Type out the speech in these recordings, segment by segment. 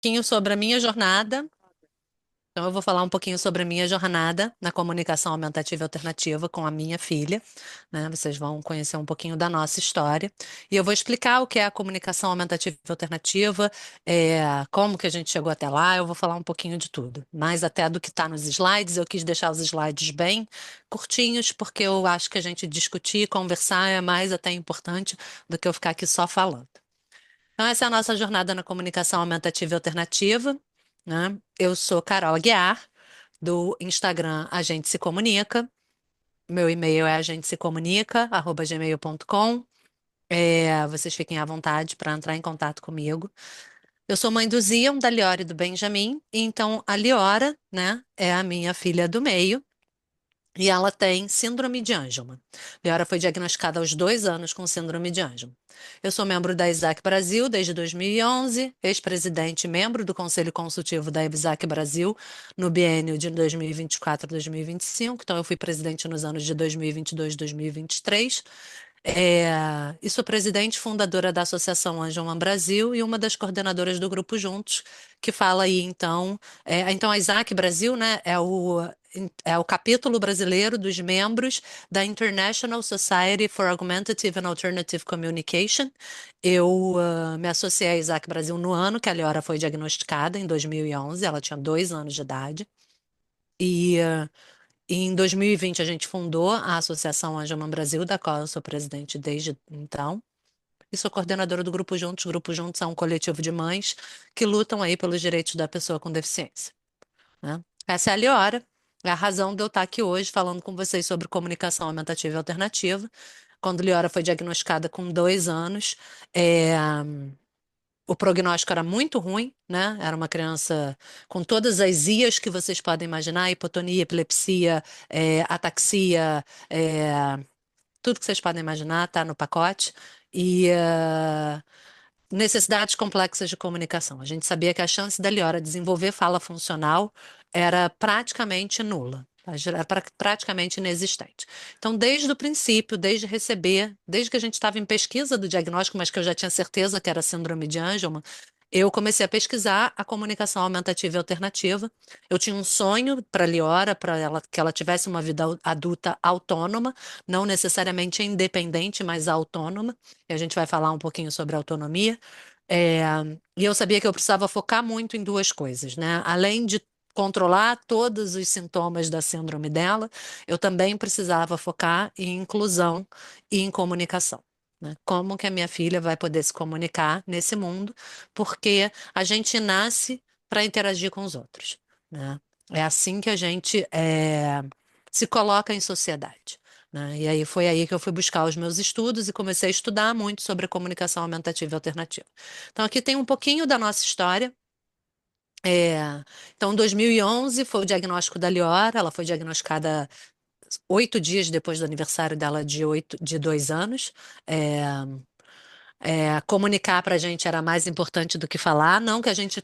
Pouquinho sobre a minha jornada. Então, eu vou falar um pouquinho sobre a minha jornada na comunicação aumentativa e alternativa com a minha filha, né? Vocês vão conhecer um pouquinho da nossa história. E eu vou explicar o que é a comunicação aumentativa e alternativa, como que a gente chegou até lá. Eu vou falar um pouquinho de tudo, mais até do que está nos slides. Eu quis deixar os slides bem curtinhos, porque eu acho que a gente discutir, conversar é mais até importante do que eu ficar aqui só falando. Então, essa é a nossa jornada na comunicação aumentativa e alternativa, né? Eu sou Carol Aguiar, do Instagram A Gente Se Comunica. Meu e-mail é agentesecomunica@gmail.com. Vocês fiquem à vontade para entrar em contato comigo. Eu sou mãe do Zion, da Liora e do Benjamin. E então, a Liora, né, é a minha filha do meio. E ela tem síndrome de Angelman. Leora foi diagnosticada aos 2 anos com síndrome de Angelman. Eu sou membro da Isaac Brasil desde 2011, ex-presidente e membro do Conselho Consultivo da Isaac Brasil no biênio de 2024 a 2025. Então, eu fui presidente nos anos de 2022 e 2023. E sou presidente e fundadora da Associação Angelman Brasil e uma das coordenadoras do Grupo Juntos, que fala aí, então. Então, a Isaac Brasil, né, é o capítulo brasileiro dos membros da International Society for Augmentative and Alternative Communication. Eu me associei à Isaac Brasil no ano que a Leora foi diagnosticada, em 2011. Ela tinha 2 anos de idade. E em 2020 a gente fundou a Associação Angelman Brasil, da qual eu sou presidente desde então. E sou coordenadora do Grupo Juntos. O Grupo Juntos é um coletivo de mães que lutam aí pelos direitos da pessoa com deficiência, né? Essa é a Liora, é a razão de eu estar aqui hoje falando com vocês sobre comunicação aumentativa e alternativa. Quando Liora foi diagnosticada com 2 anos, é, o prognóstico era muito ruim, né? Era uma criança com todas as IAs que vocês podem imaginar, hipotonia, epilepsia, ataxia, tudo que vocês podem imaginar está no pacote. E necessidades complexas de comunicação. A gente sabia que a chance da Liora desenvolver fala funcional era praticamente nula. Era praticamente inexistente. Então, desde o princípio, desde que a gente estava em pesquisa do diagnóstico, mas que eu já tinha certeza que era síndrome de Angelman, eu comecei a pesquisar a comunicação aumentativa e alternativa. Eu tinha um sonho para a Liora, para ela, que ela tivesse uma vida adulta autônoma, não necessariamente independente, mas autônoma. E a gente vai falar um pouquinho sobre autonomia. É, e eu sabia que eu precisava focar muito em duas coisas, né? Além de controlar todos os sintomas da síndrome dela, eu também precisava focar em inclusão e em comunicação, né? Como que a minha filha vai poder se comunicar nesse mundo? Porque a gente nasce para interagir com os outros, né? É assim que a gente se coloca em sociedade, né? E aí foi aí que eu fui buscar os meus estudos e comecei a estudar muito sobre a comunicação aumentativa e alternativa. Então, aqui tem um pouquinho da nossa história. Então, em 2011 foi o diagnóstico da Liora. Ela foi diagnosticada 8 dias depois do aniversário dela de 2 anos. É, Comunicar para a gente era mais importante do que falar. Não que a gente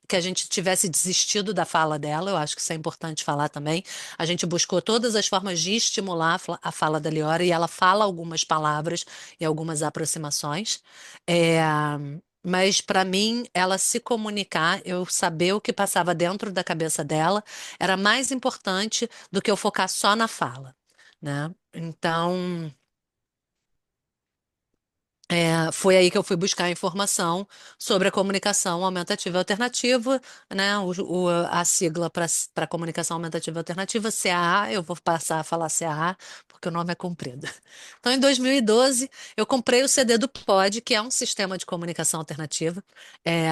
que a gente tivesse desistido da fala dela, eu acho que isso é importante falar também. A gente buscou todas as formas de estimular a fala da Liora e ela fala algumas palavras e algumas aproximações. É, mas para mim, ela se comunicar, eu saber o que passava dentro da cabeça dela, era mais importante do que eu focar só na fala, né? Então, foi aí que eu fui buscar informação sobre a comunicação aumentativa e alternativa, né? A sigla para comunicação aumentativa e alternativa, CAA, eu vou passar a falar CAA, porque o nome é comprido. Então, em 2012, eu comprei o CD do Pod, que é um sistema de comunicação alternativa. É,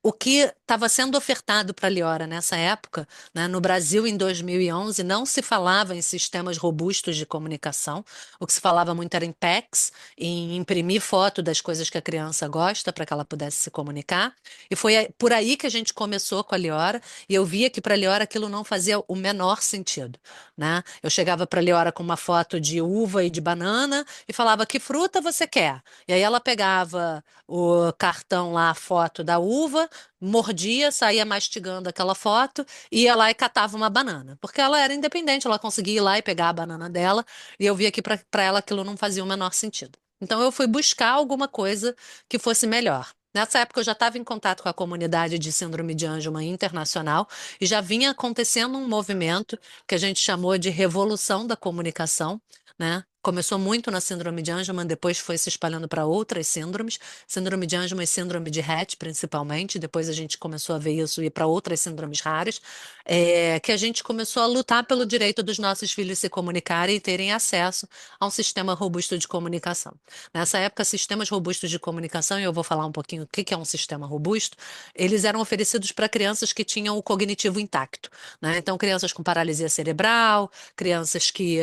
o que estava sendo ofertado para a Liora nessa época, né, no Brasil, em 2011, não se falava em sistemas robustos de comunicação. O que se falava muito era em PECs, em imprimir foto das coisas que a criança gosta para que ela pudesse se comunicar. E foi por aí que a gente começou com a Liora, e eu via que para a Liora aquilo não fazia o menor sentido, né? Eu chegava para a Liora com uma foto de uva e de banana e falava: que fruta você quer? E aí ela pegava o cartão lá, a foto da uva, mordia, saía mastigando aquela foto, ia lá e catava uma banana, porque ela era independente, ela conseguia ir lá e pegar a banana dela, e eu via que para ela aquilo não fazia o menor sentido. Então eu fui buscar alguma coisa que fosse melhor. Nessa época eu já estava em contato com a comunidade de síndrome de Angelman internacional e já vinha acontecendo um movimento que a gente chamou de revolução da comunicação, né? Começou muito na síndrome de Angelman, depois foi se espalhando para outras síndromes, síndrome de Angelman e síndrome de Rett, principalmente. Depois a gente começou a ver isso ir para outras síndromes raras, que a gente começou a lutar pelo direito dos nossos filhos se comunicarem e terem acesso a um sistema robusto de comunicação. Nessa época, sistemas robustos de comunicação, e eu vou falar um pouquinho o que que é um sistema robusto, eles eram oferecidos para crianças que tinham o cognitivo intacto, né? Então, crianças com paralisia cerebral, crianças que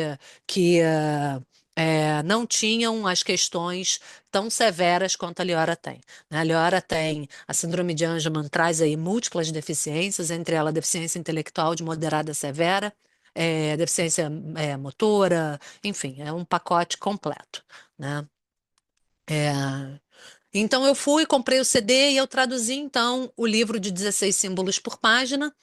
não tinham as questões tão severas quanto a Liora tem, né? A Liora tem a síndrome de Angelman, traz aí múltiplas deficiências, entre elas deficiência intelectual de moderada a severa, deficiência motora, enfim, é um pacote completo, né? É, então eu fui, comprei o CD e eu traduzi então o livro de 16 símbolos por página.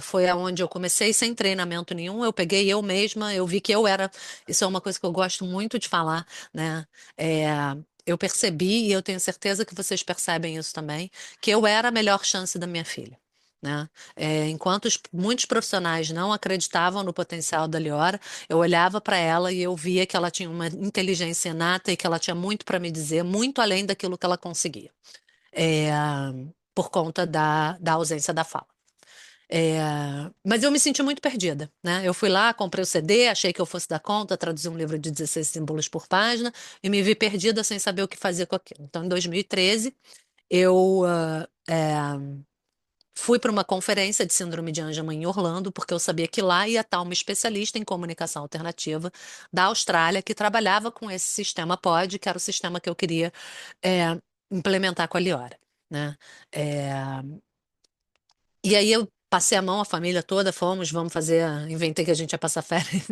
Foi aonde eu comecei sem treinamento nenhum. Eu peguei eu mesma, eu vi que eu era. Isso é uma coisa que eu gosto muito de falar, né? É, eu percebi, e eu tenho certeza que vocês percebem isso também, que eu era a melhor chance da minha filha. Né? Enquanto muitos profissionais não acreditavam no potencial da Liora, eu olhava para ela e eu via que ela tinha uma inteligência inata e que ela tinha muito para me dizer, muito além daquilo que ela conseguia, é, por conta da ausência da fala. É, mas eu me senti muito perdida, né? Eu fui lá, comprei o CD, achei que eu fosse dar conta, traduzi um livro de 16 símbolos por página e me vi perdida sem saber o que fazer com aquilo. Então, em 2013, eu fui para uma conferência de síndrome de Angelman em Orlando, porque eu sabia que lá ia estar uma especialista em comunicação alternativa da Austrália que trabalhava com esse sistema POD, que era o sistema que eu queria implementar com a Liora, né? É, e aí eu passei a mão à família toda, fomos, vamos fazer, inventei que a gente ia passar férias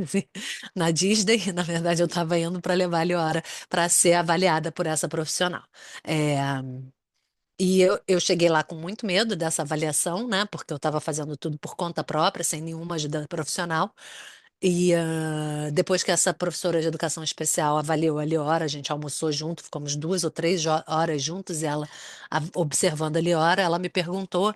na Disney, na verdade eu estava indo para levar a Liora para ser avaliada por essa profissional. É, e eu cheguei lá com muito medo dessa avaliação, né? Porque eu estava fazendo tudo por conta própria, sem nenhuma ajuda profissional. E depois que essa professora de educação especial avaliou a Liora, a gente almoçou junto, ficamos 2 ou 3 horas juntos, e ela observando a Liora, ela me perguntou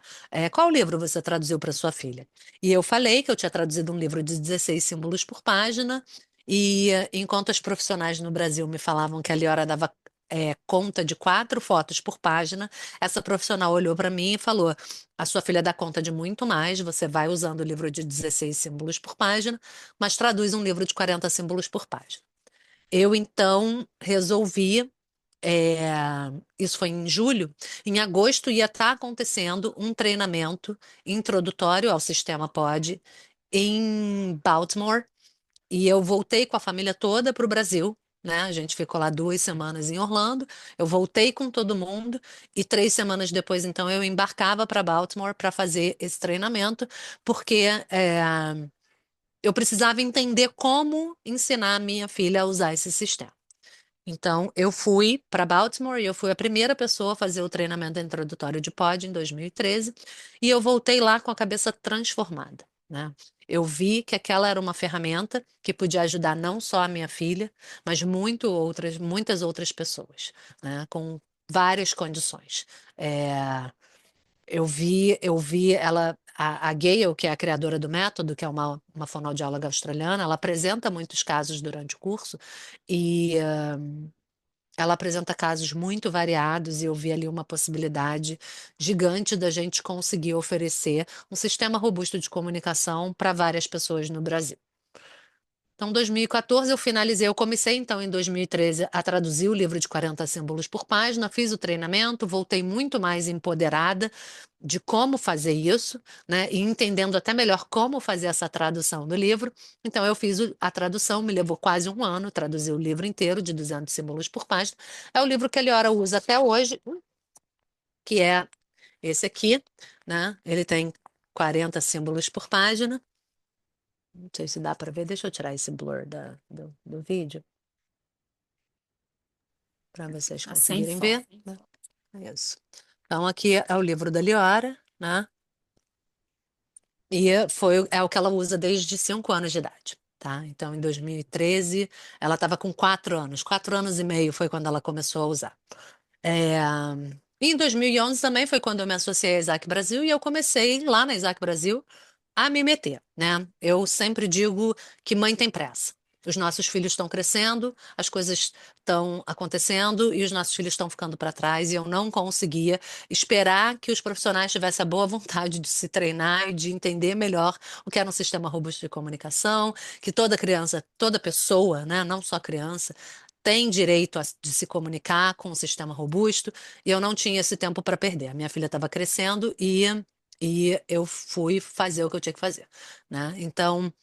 qual livro você traduziu para sua filha. E eu falei que eu tinha traduzido um livro de 16 símbolos por página, e enquanto os profissionais no Brasil me falavam que a Liora dava conta de 4 fotos por página, essa profissional olhou para mim e falou: a sua filha dá conta de muito mais, você vai usando o livro de 16 símbolos por página, mas traduz um livro de 40 símbolos por página. Eu então resolvi, é, isso foi em julho, em agosto ia estar acontecendo um treinamento introdutório ao sistema POD em Baltimore, e eu voltei com a família toda para o Brasil, né? A gente ficou lá 2 semanas em Orlando. Eu voltei com todo mundo e 3 semanas depois, então, eu embarcava para Baltimore para fazer esse treinamento, porque eu precisava entender como ensinar a minha filha a usar esse sistema. Então, eu fui para Baltimore e eu fui a primeira pessoa a fazer o treinamento introdutório de pod em 2013 e eu voltei lá com a cabeça transformada, né? Eu vi que aquela era uma ferramenta que podia ajudar não só a minha filha, mas muitas outras pessoas, né? Com várias condições. É, eu vi ela, a Gayle, que é a criadora do método, que é uma fonoaudióloga australiana, ela apresenta muitos casos durante o curso e ela apresenta casos muito variados e eu vi ali uma possibilidade gigante da gente conseguir oferecer um sistema robusto de comunicação para várias pessoas no Brasil. Então, em 2014 eu finalizei, eu comecei então em 2013 a traduzir o livro de 40 símbolos por página, fiz o treinamento, voltei muito mais empoderada de como fazer isso, né, e entendendo até melhor como fazer essa tradução do livro. Então, eu fiz a tradução, me levou quase um ano traduzir o livro inteiro de 200 símbolos por página. É o livro que a Eliora usa até hoje, que é esse aqui, né? Ele tem 40 símbolos por página. Não sei se dá para ver. Deixa eu tirar esse blur do vídeo para vocês Tá sem conseguirem foco. ver, né? É isso. Então, aqui é o livro da Liora, né? E é o que ela usa desde 5 anos de idade, tá? Então, em 2013, ela estava com 4 anos. 4 anos e meio foi quando ela começou a usar. É, E em 2011 também foi quando eu me associei à Isaac Brasil e eu comecei lá na Isaac Brasil a me meter, né? Eu sempre digo que mãe tem pressa. Os nossos filhos estão crescendo, as coisas estão acontecendo e os nossos filhos estão ficando para trás, e eu não conseguia esperar que os profissionais tivessem a boa vontade de se treinar e de entender melhor o que era um sistema robusto de comunicação, que toda criança, toda pessoa, né, não só criança, tem direito de se comunicar com um sistema robusto, e eu não tinha esse tempo para perder. A minha filha estava crescendo e eu fui fazer o que eu tinha que fazer, né? Então,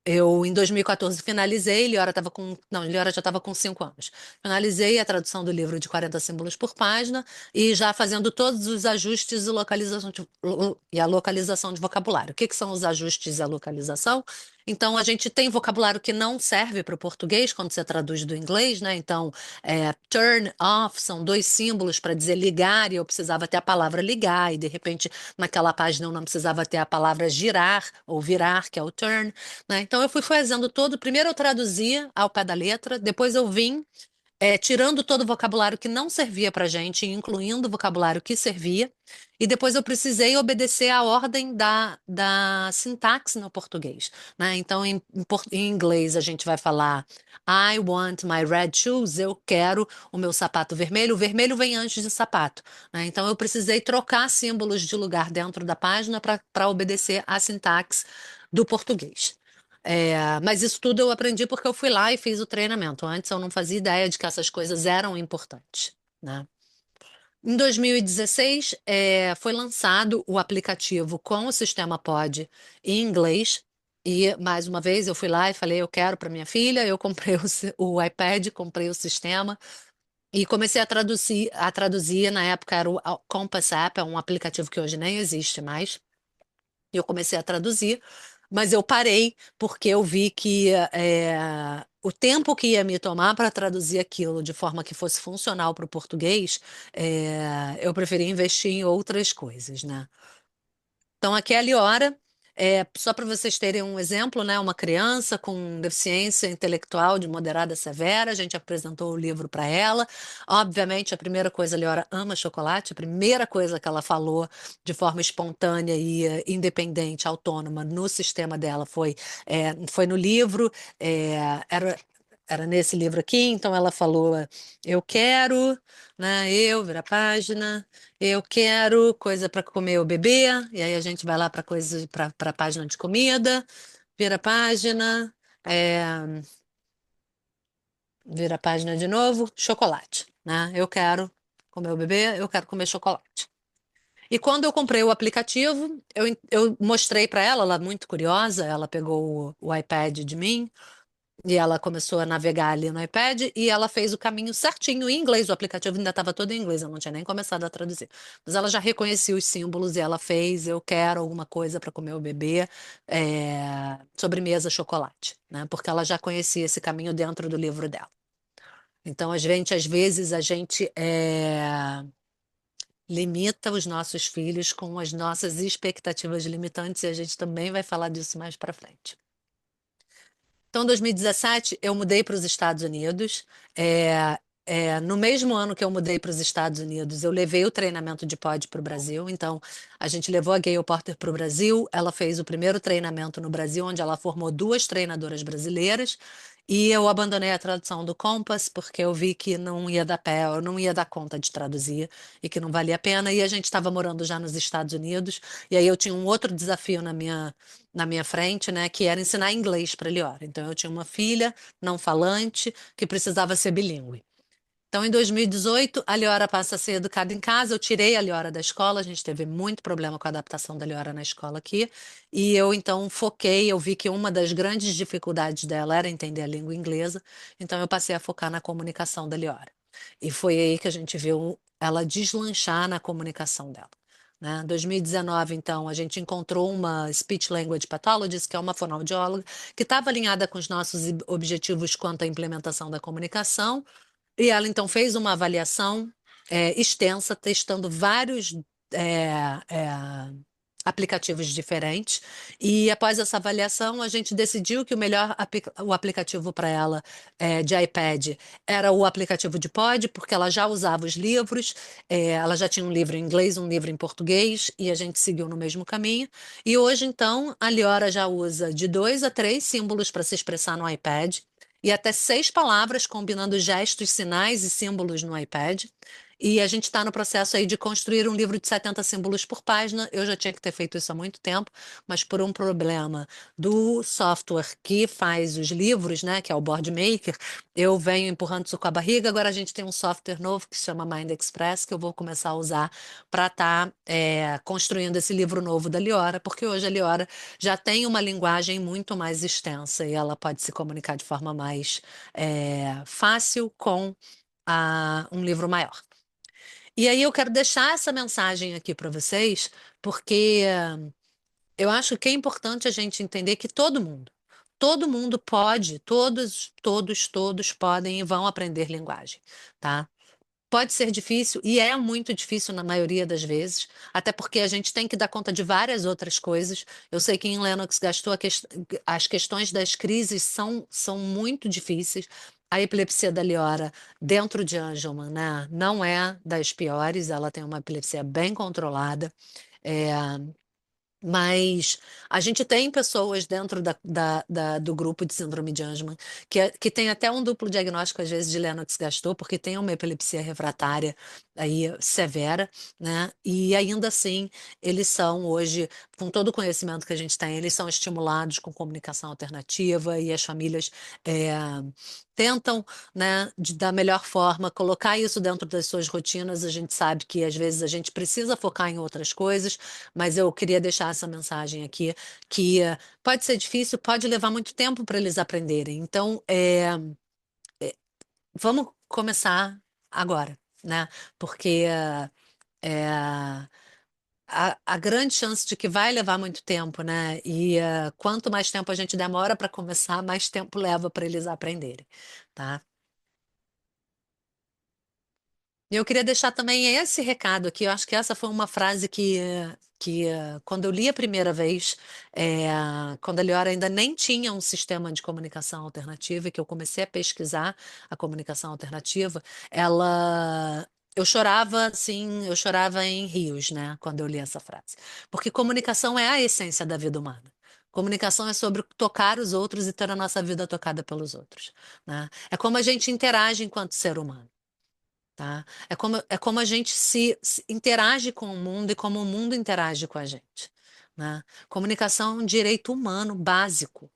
eu, em 2014, finalizei, Liora estava com, não, Liora já estava com 5 anos. Finalizei a tradução do livro de 40 símbolos por página e já fazendo todos os ajustes e a localização de vocabulário. O que que são os ajustes e a localização? Então, a gente tem vocabulário que não serve para o português quando você traduz do inglês, né? Então, turn off são dois símbolos para dizer ligar, e eu precisava ter a palavra ligar, e de repente, naquela página eu não precisava ter a palavra girar ou virar, que é o turn, né? Então eu fui fazendo todo. Primeiro eu traduzia ao pé da letra, depois eu vim tirando todo o vocabulário que não servia para gente, incluindo o vocabulário que servia, e depois eu precisei obedecer à ordem da sintaxe no português, né? Então em inglês a gente vai falar I want my red shoes, eu quero o meu sapato vermelho. O vermelho vem antes de sapato, né? Então eu precisei trocar símbolos de lugar dentro da página para obedecer à sintaxe do português. Mas isso tudo eu aprendi porque eu fui lá e fiz o treinamento. Antes eu não fazia ideia de que essas coisas eram importantes, né? Em 2016, foi lançado o aplicativo com o sistema Pod em inglês. E, mais uma vez, eu fui lá e falei, eu quero para minha filha. Eu comprei o iPad, comprei o sistema e comecei a traduzir. Na época era o Compass App, é um aplicativo que hoje nem existe mais. E eu comecei a traduzir, mas eu parei porque eu vi que o tempo que ia me tomar para traduzir aquilo de forma que fosse funcional para o português, eu preferi investir em outras coisas, né? Então, aquela hora, só para vocês terem um exemplo, né? Uma criança com deficiência intelectual de moderada a severa, a gente apresentou o livro para ela. Obviamente, a primeira coisa, a Leora ama chocolate, a primeira coisa que ela falou de forma espontânea e independente, autônoma, no sistema dela foi no livro, era nesse livro aqui, então ela falou: eu quero, né? Eu, vira a página. Eu quero coisa para comer ou beber, e aí a gente vai lá para coisa para a página de comida, vira a página, é, vira a página de novo, chocolate, né? Eu quero comer ou beber, eu quero comer chocolate. E quando eu comprei o aplicativo, eu mostrei para ela, ela muito curiosa, ela pegou o iPad de mim. E ela começou a navegar ali no iPad e ela fez o caminho certinho em inglês. O aplicativo ainda estava todo em inglês, eu não tinha nem começado a traduzir. Mas ela já reconhecia os símbolos e ela fez: eu quero alguma coisa para comer ou beber, sobremesa, chocolate, né? Porque ela já conhecia esse caminho dentro do livro dela. Então, às vezes, a gente limita os nossos filhos com as nossas expectativas limitantes, e a gente também vai falar disso mais para frente. Então, em 2017, eu mudei para os Estados Unidos. No mesmo ano que eu mudei para os Estados Unidos, eu levei o treinamento de pod para o Brasil. Então, a gente levou a Gayle Porter para o Brasil. Ela fez o primeiro treinamento no Brasil, onde ela formou duas treinadoras brasileiras. E eu abandonei a tradução do Compass porque eu vi que não ia dar pé, eu não ia dar conta de traduzir e que não valia a pena. E a gente estava morando já nos Estados Unidos. E aí eu tinha um outro desafio na minha frente, né, que era ensinar inglês para a Liora. Então, eu tinha uma filha não falante que precisava ser bilíngue. Então, em 2018, a Liora passa a ser educada em casa. Eu tirei a Liora da escola, a gente teve muito problema com a adaptação da Liora na escola aqui. E eu, então, foquei. Eu vi que uma das grandes dificuldades dela era entender a língua inglesa. Então, eu passei a focar na comunicação da Liora. E foi aí que a gente viu ela deslanchar na comunicação dela. Né? Em 2019, então, a gente encontrou uma Speech Language Pathologist, que é uma fonoaudióloga, que estava alinhada com os nossos objetivos quanto à implementação da comunicação. E ela então fez uma avaliação extensa, testando vários é, é, aplicativos diferentes. E após essa avaliação, a gente decidiu que o melhor o aplicativo para ela de iPad era o aplicativo de Pod, porque ela já usava os livros, ela já tinha um livro em inglês, um livro em português, e a gente seguiu no mesmo caminho. E hoje, então, a Liora já usa de 2 a 3 símbolos para se expressar no iPad. E até 6 palavras, combinando gestos, sinais e símbolos no iPad. E a gente está no processo aí de construir um livro de 70 símbolos por página. Eu já tinha que ter feito isso há muito tempo, mas por um problema do software que faz os livros, né, que é o Boardmaker, eu venho empurrando isso com a barriga. Agora a gente tem um software novo que se chama Mind Express, que eu vou começar a usar para estar construindo esse livro novo da Liora, porque hoje a Liora já tem uma linguagem muito mais extensa e ela pode se comunicar de forma mais fácil com um livro maior. E aí eu quero deixar essa mensagem aqui para vocês, porque eu acho que é importante a gente entender que todo mundo pode, todos podem e vão aprender linguagem, tá? Pode ser difícil, e é muito difícil na maioria das vezes, até porque a gente tem que dar conta de várias outras coisas. Eu sei que em Lennox gastou as questões das crises são muito difíceis. A epilepsia da Liora, dentro de Angelman, né, não é das piores, ela tem uma epilepsia bem controlada. É, mas a gente tem pessoas dentro do grupo de síndrome de Angelman que tem até um duplo diagnóstico, às vezes, de Lennox-Gastaut, porque tem uma epilepsia refratária aí severa, né? E ainda assim, eles são hoje, com todo o conhecimento que a gente tem, eles são estimulados com comunicação alternativa e as famílias é, tentam, né, da melhor forma, colocar isso dentro das suas rotinas. A gente sabe que às vezes a gente precisa focar em outras coisas, mas eu queria deixar essa mensagem aqui, que pode ser difícil, pode levar muito tempo para eles aprenderem. Então, vamos começar agora, né? Porque a grande chance de que vai levar muito tempo, né? E quanto mais tempo a gente demora para começar, mais tempo leva para eles aprenderem, tá? E eu queria deixar também esse recado aqui. Eu acho que essa foi uma frase que quando eu li a primeira vez, é, quando a Liora ainda nem tinha um sistema de comunicação alternativa, e que eu comecei a pesquisar a comunicação alternativa, eu chorava assim, eu chorava em rios, né, quando eu li essa frase. Porque comunicação é a essência da vida humana. Comunicação é sobre tocar os outros e ter a nossa vida tocada pelos outros, né? É como a gente interage enquanto ser humano. Tá? É como a gente se interage com o mundo e como o mundo interage com a gente, né? Comunicação é um direito humano básico,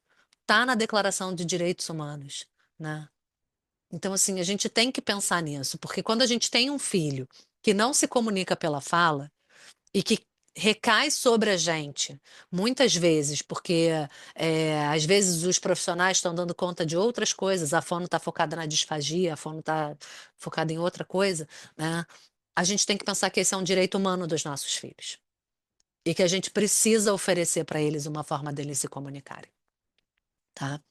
tá na Declaração de Direitos Humanos, né? Então, assim, a gente tem que pensar nisso, porque quando a gente tem um filho que não se comunica pela fala, e que recai sobre a gente, muitas vezes, porque às vezes os profissionais estão dando conta de outras coisas, a fono está focada na disfagia, a fono está focada em outra coisa, né? A gente tem que pensar que esse é um direito humano dos nossos filhos e que a gente precisa oferecer para eles uma forma deles se comunicarem, tá?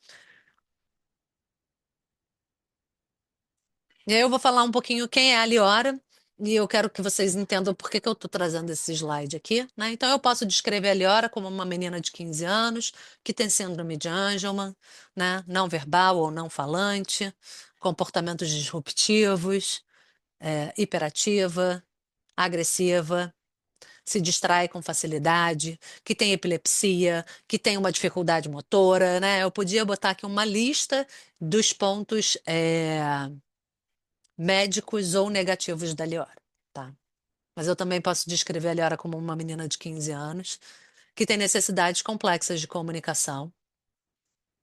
E aí eu vou falar um pouquinho quem é a Liora, e eu quero que vocês entendam por que que eu estou trazendo esse slide aqui, né? Então, eu posso descrever a Liora como uma menina de 15 anos, que tem síndrome de Angelman, né? Não verbal ou não falante, comportamentos disruptivos, hiperativa, agressiva, se distrai com facilidade, que tem epilepsia, que tem uma dificuldade motora, né? Eu podia botar aqui uma lista dos pontos médicos ou negativos da Liora, tá? Mas eu também posso descrever a Liora como uma menina de 15 anos, que tem necessidades complexas de comunicação,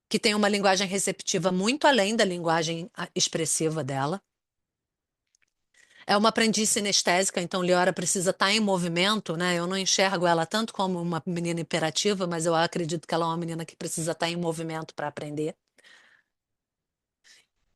que tem uma linguagem receptiva muito além da linguagem expressiva dela. É uma aprendiz sinestésica, então Liora precisa estar em movimento, né? Eu não enxergo ela tanto como uma menina hiperativa, mas eu acredito que ela é uma menina que precisa estar em movimento para aprender.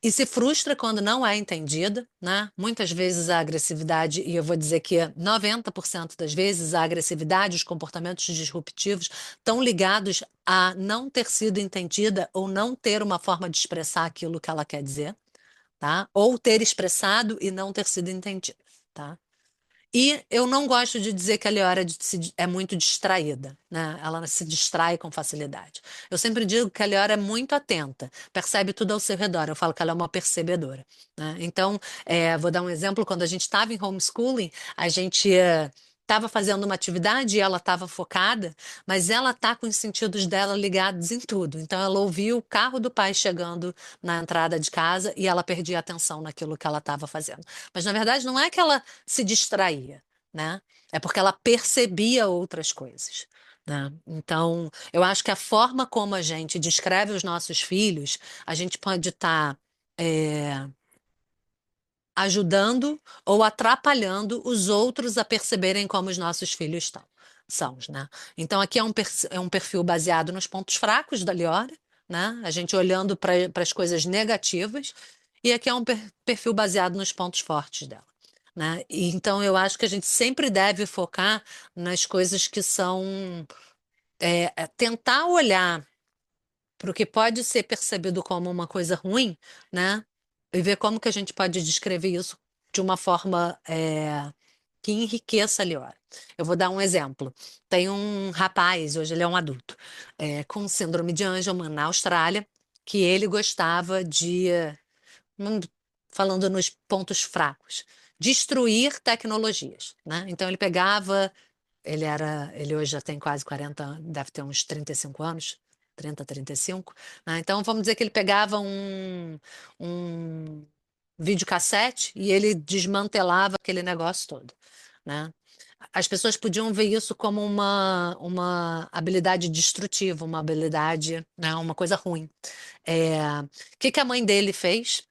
E se frustra quando não é entendida, né? Muitas vezes a agressividade, e eu vou dizer que 90% das vezes a agressividade, os comportamentos disruptivos estão ligados a não ter sido entendida ou não ter uma forma de expressar aquilo que ela quer dizer, tá? Ou ter expressado e não ter sido entendida, tá? E eu não gosto de dizer que a Leora é muito distraída, né? Ela se distrai com facilidade. Eu sempre digo que a Leora é muito atenta, percebe tudo ao seu redor. Eu falo que ela é uma percebedora, né? Então, vou dar um exemplo. Quando a gente estava em homeschooling, a gente estava fazendo uma atividade e ela estava focada, mas ela está com os sentidos dela ligados em tudo. Então, ela ouvia o carro do pai chegando na entrada de casa e ela perdia a atenção naquilo que ela estava fazendo. Mas, na verdade, não é que ela se distraía, né? É porque ela percebia outras coisas, né? Então, eu acho que a forma como a gente descreve os nossos filhos, a gente pode estar ajudando ou atrapalhando os outros a perceberem como os nossos filhos são, né? Então, aqui é um perfil baseado nos pontos fracos da Liora, né? A gente olhando para as coisas negativas, e aqui é um perfil baseado nos pontos fortes dela. Né? E, então, eu acho que a gente sempre deve focar nas coisas que são. Tentar olhar para o que pode ser percebido como uma coisa ruim, né? E ver como que a gente pode descrever isso de uma forma que enriqueça ali, ó. Eu vou dar um exemplo. Tem um rapaz, hoje ele é um adulto, com síndrome de Angelman na Austrália, que ele gostava de, hum, falando nos pontos fracos, destruir tecnologias, né? Então ele pegava, ele hoje já tem quase 40 anos, deve ter uns 35 anos, 30, 35, né? Então vamos dizer que ele pegava um videocassete e ele desmantelava aquele negócio todo, né? As pessoas podiam ver isso como uma habilidade destrutiva, uma habilidade, né, uma coisa ruim. O que que a mãe dele fez?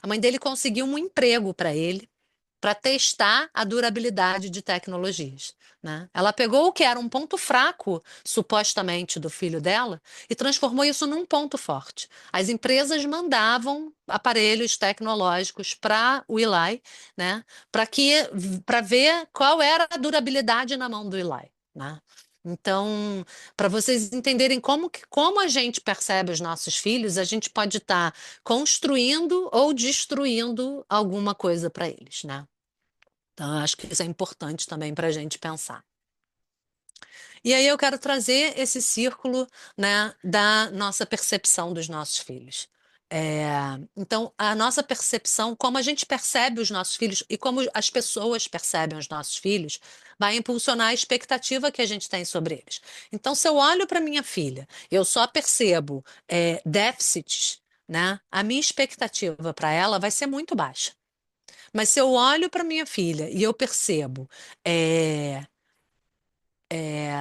A mãe dele conseguiu um emprego para testar a durabilidade de tecnologias, né? Ela pegou o que era um ponto fraco, supostamente, do filho dela e transformou isso num ponto forte. As empresas mandavam aparelhos tecnológicos para o Eli, né? Para ver qual era a durabilidade na mão do Eli, né? Então, para vocês entenderem como a gente percebe os nossos filhos, a gente pode estar construindo ou destruindo alguma coisa para eles, né? Então, eu acho que isso é importante também para a gente pensar. E aí eu quero trazer esse círculo, né, da nossa percepção dos nossos filhos. É, então, a nossa percepção, como a gente percebe os nossos filhos e como as pessoas percebem os nossos filhos, vai impulsionar a expectativa que a gente tem sobre eles. Então, se eu olho para minha filha, eu só percebo déficits, né, a minha expectativa para ela vai ser muito baixa. Mas se eu olho para minha filha e eu percebo é, é,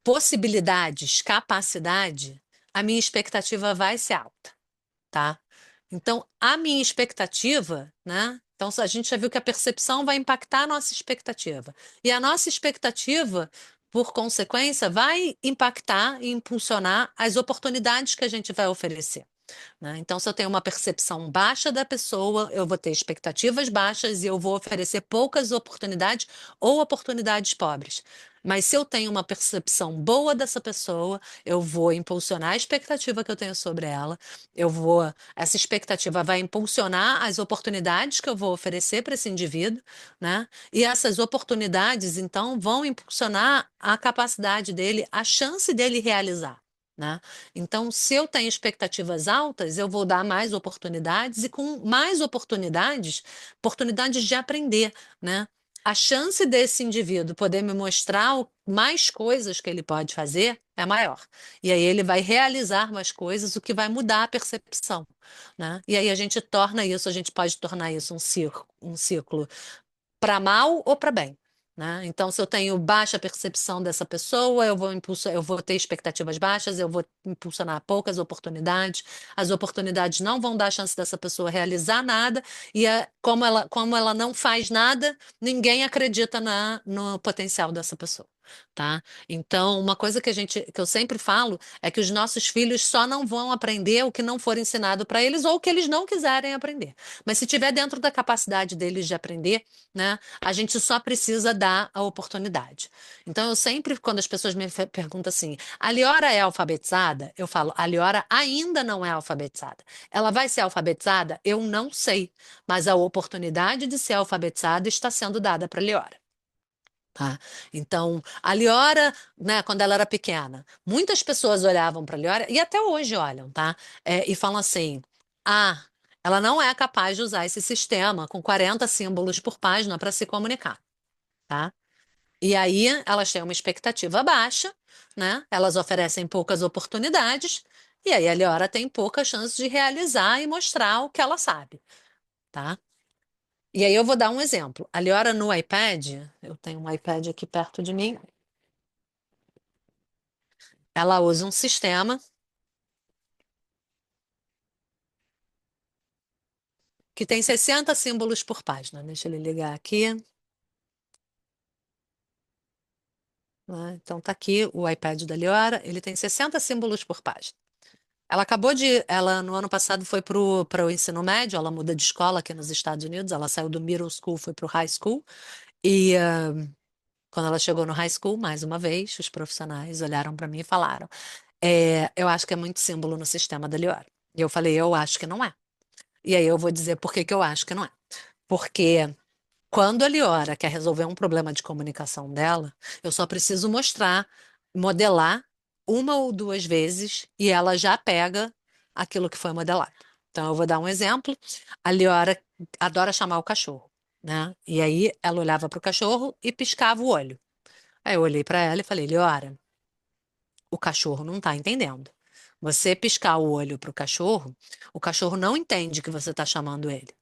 possibilidades, capacidade, a minha expectativa vai ser alta, tá? Então, a minha expectativa, né? Então, a gente já viu que a percepção vai impactar a nossa expectativa. E a nossa expectativa, por consequência, vai impactar e impulsionar as oportunidades que a gente vai oferecer, né? Então, se eu tenho uma percepção baixa da pessoa, eu vou ter expectativas baixas e eu vou oferecer poucas oportunidades ou oportunidades pobres. Mas se eu tenho uma percepção boa dessa pessoa, eu vou impulsionar a expectativa que eu tenho sobre ela, essa expectativa vai impulsionar as oportunidades que eu vou oferecer para esse indivíduo, né? E essas oportunidades, então, vão impulsionar a capacidade dele, a chance dele realizar, né? Então, se eu tenho expectativas altas, eu vou dar mais oportunidades e com mais oportunidades, oportunidades de aprender, né? A chance desse indivíduo poder me mostrar mais coisas que ele pode fazer é maior. E aí ele vai realizar mais coisas, o que vai mudar a percepção, né? E aí a gente pode tornar isso um ciclo para mal ou para bem, né? Então, se eu tenho baixa percepção dessa pessoa, eu vou ter expectativas baixas, eu vou impulsionar poucas oportunidades, as oportunidades não vão dar a chance dessa pessoa realizar nada, e como ela não faz nada, ninguém acredita no potencial dessa pessoa. tá? Então, uma coisa que eu sempre falo é que os nossos filhos só não vão aprender o que não for ensinado para eles ou o que eles não quiserem aprender. Mas se tiver dentro da capacidade deles de aprender, né, a gente só precisa dar a oportunidade. Então, eu sempre, quando as pessoas me perguntam assim, a Liora é alfabetizada? Eu falo, a Liora ainda não é alfabetizada. Ela vai ser alfabetizada? Eu não sei, mas a oportunidade de ser alfabetizada está sendo dada para a Liora. Tá? Então, a Liora, né, quando ela era pequena, muitas pessoas olhavam para a Liora, e até hoje olham, tá? E falam assim: ah, ela não é capaz de usar esse sistema com 40 símbolos por página para se comunicar, tá? E aí elas têm uma expectativa baixa, né? Elas oferecem poucas oportunidades, e aí a Liora tem poucas chances de realizar e mostrar o que ela sabe, tá? E aí eu vou dar um exemplo. A Liora no iPad, eu tenho um iPad aqui perto de mim. Ela usa um sistema que tem 60 símbolos por página. Deixa ele ligar aqui, né? Então tá aqui o iPad da Liora, ele tem 60 símbolos por página. Ela no ano passado foi para o ensino médio, ela muda de escola aqui nos Estados Unidos, ela saiu do middle school, foi para o high school, e quando ela chegou no high school, mais uma vez, os profissionais olharam para mim e falaram, eu acho que é muito símbolo no sistema da Liora. E eu falei, eu acho que não é. E aí eu vou dizer por que que eu acho que não é. Porque quando a Liora quer resolver um problema de comunicação dela, eu só preciso mostrar, modelar uma ou duas vezes e ela já pega aquilo que foi modelado. Então, eu vou dar um exemplo. A Liora adora chamar o cachorro, né? E aí ela olhava para o cachorro e piscava o olho. Aí eu olhei para ela e falei, Liora, o cachorro não está entendendo. Você piscar o olho para o cachorro não entende que você está chamando ele.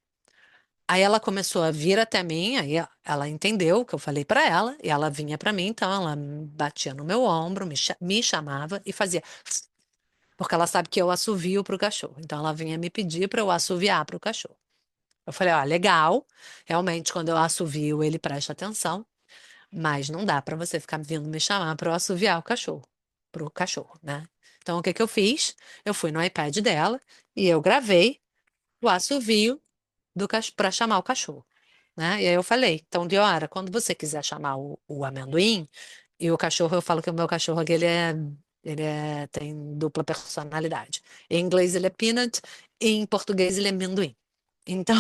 Aí ela começou a vir até mim, aí ela entendeu o que eu falei para ela, e ela vinha para mim, então ela batia no meu ombro, me chamava e fazia, porque ela sabe que eu assovio para o cachorro. Então ela vinha me pedir para eu assoviar para o cachorro. Eu falei, ó, legal, realmente quando eu assovio ele presta atenção, mas não dá para você ficar vindo me chamar para eu assoviar o cachorro, pro cachorro, né? Então o que que eu fiz? Eu fui no iPad dela e eu gravei o assovio para chamar o cachorro, né? E aí eu falei, então, Diora, quando você quiser chamar o amendoim, e o cachorro, eu falo que o meu cachorro aqui, tem dupla personalidade. Em inglês ele é peanut, e em português ele é amendoim. Então,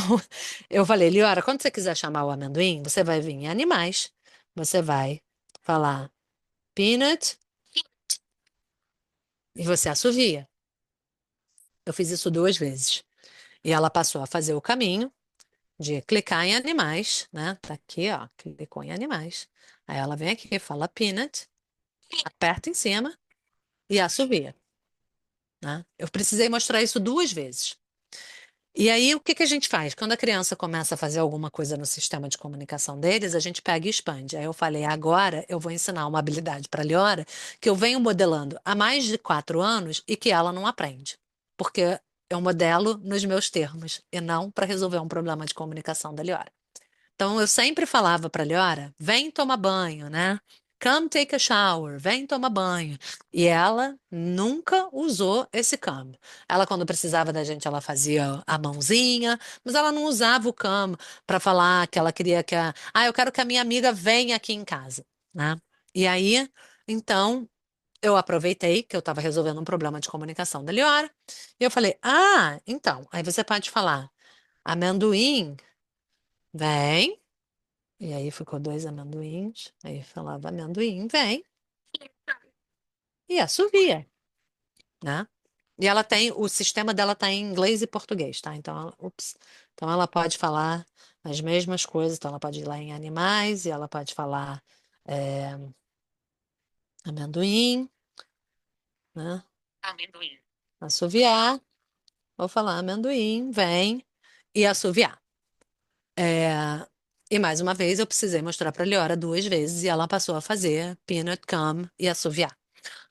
eu falei, Liora, quando você quiser chamar o amendoim, você vai vir em animais, você vai falar peanut e você assovia. Eu fiz isso duas vezes. E ela passou a fazer o caminho de clicar em animais, né? Tá aqui, ó, clicou em animais. Aí ela vem aqui, fala peanut, aperta em cima e assovia, né? Eu precisei mostrar isso duas vezes. E aí, o que que a gente faz? Quando a criança começa a fazer alguma coisa no sistema de comunicação deles, a gente pega e expande. Aí eu falei, agora eu vou ensinar uma habilidade para a Liora que eu venho modelando há mais de 4 anos e que ela não aprende. Porque eu modelo nos meus termos e não para resolver um problema de comunicação da Liora. Então eu sempre falava para a Leora, vem tomar banho, né? Come take a shower, vem tomar banho. E ela nunca usou esse come. Ela, quando precisava da gente, ela fazia a mãozinha, mas ela não usava o come para falar que ela queria eu quero que a minha amiga venha aqui em casa, né? E aí, então, eu aproveitei que eu estava resolvendo um problema de comunicação da Leora, e eu falei, então, aí você pode falar, amendoim, vem. E aí ficou dois amendoins. Aí falava amendoim, vem, e assovia, né? E ela tem, o sistema dela tá em inglês e português, tá? Então, então ela pode falar as mesmas coisas. Então ela pode ir lá em animais e ela pode falar é, amendoim, né? Assoviar. Vou falar amendoim, vem e assoviar. É, e mais uma vez eu precisei mostrar para a Leora duas vezes e ela passou a fazer peanut come e assoviar.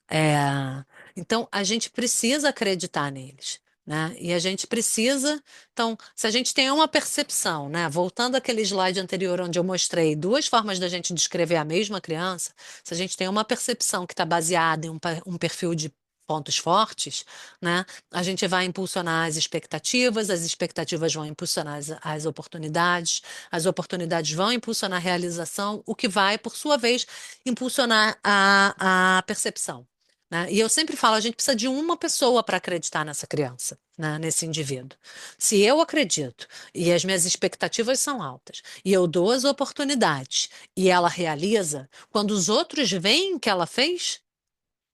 É, então, a gente precisa acreditar neles. né? E a gente precisa, então, se a gente tem uma percepção, né? Voltando àquele slide anterior onde eu mostrei duas formas da gente descrever a mesma criança, se a gente tem uma percepção que está baseada em um perfil de pontos fortes, né? A gente vai impulsionar as expectativas vão impulsionar as oportunidades, as oportunidades vão impulsionar a realização, o que vai, por sua vez, impulsionar a percepção. Né? E eu sempre falo, a gente precisa de uma pessoa para acreditar nessa criança, né? Nesse indivíduo. Se eu acredito e as minhas expectativas são altas e eu dou as oportunidades e ela realiza, quando os outros veem que ela fez,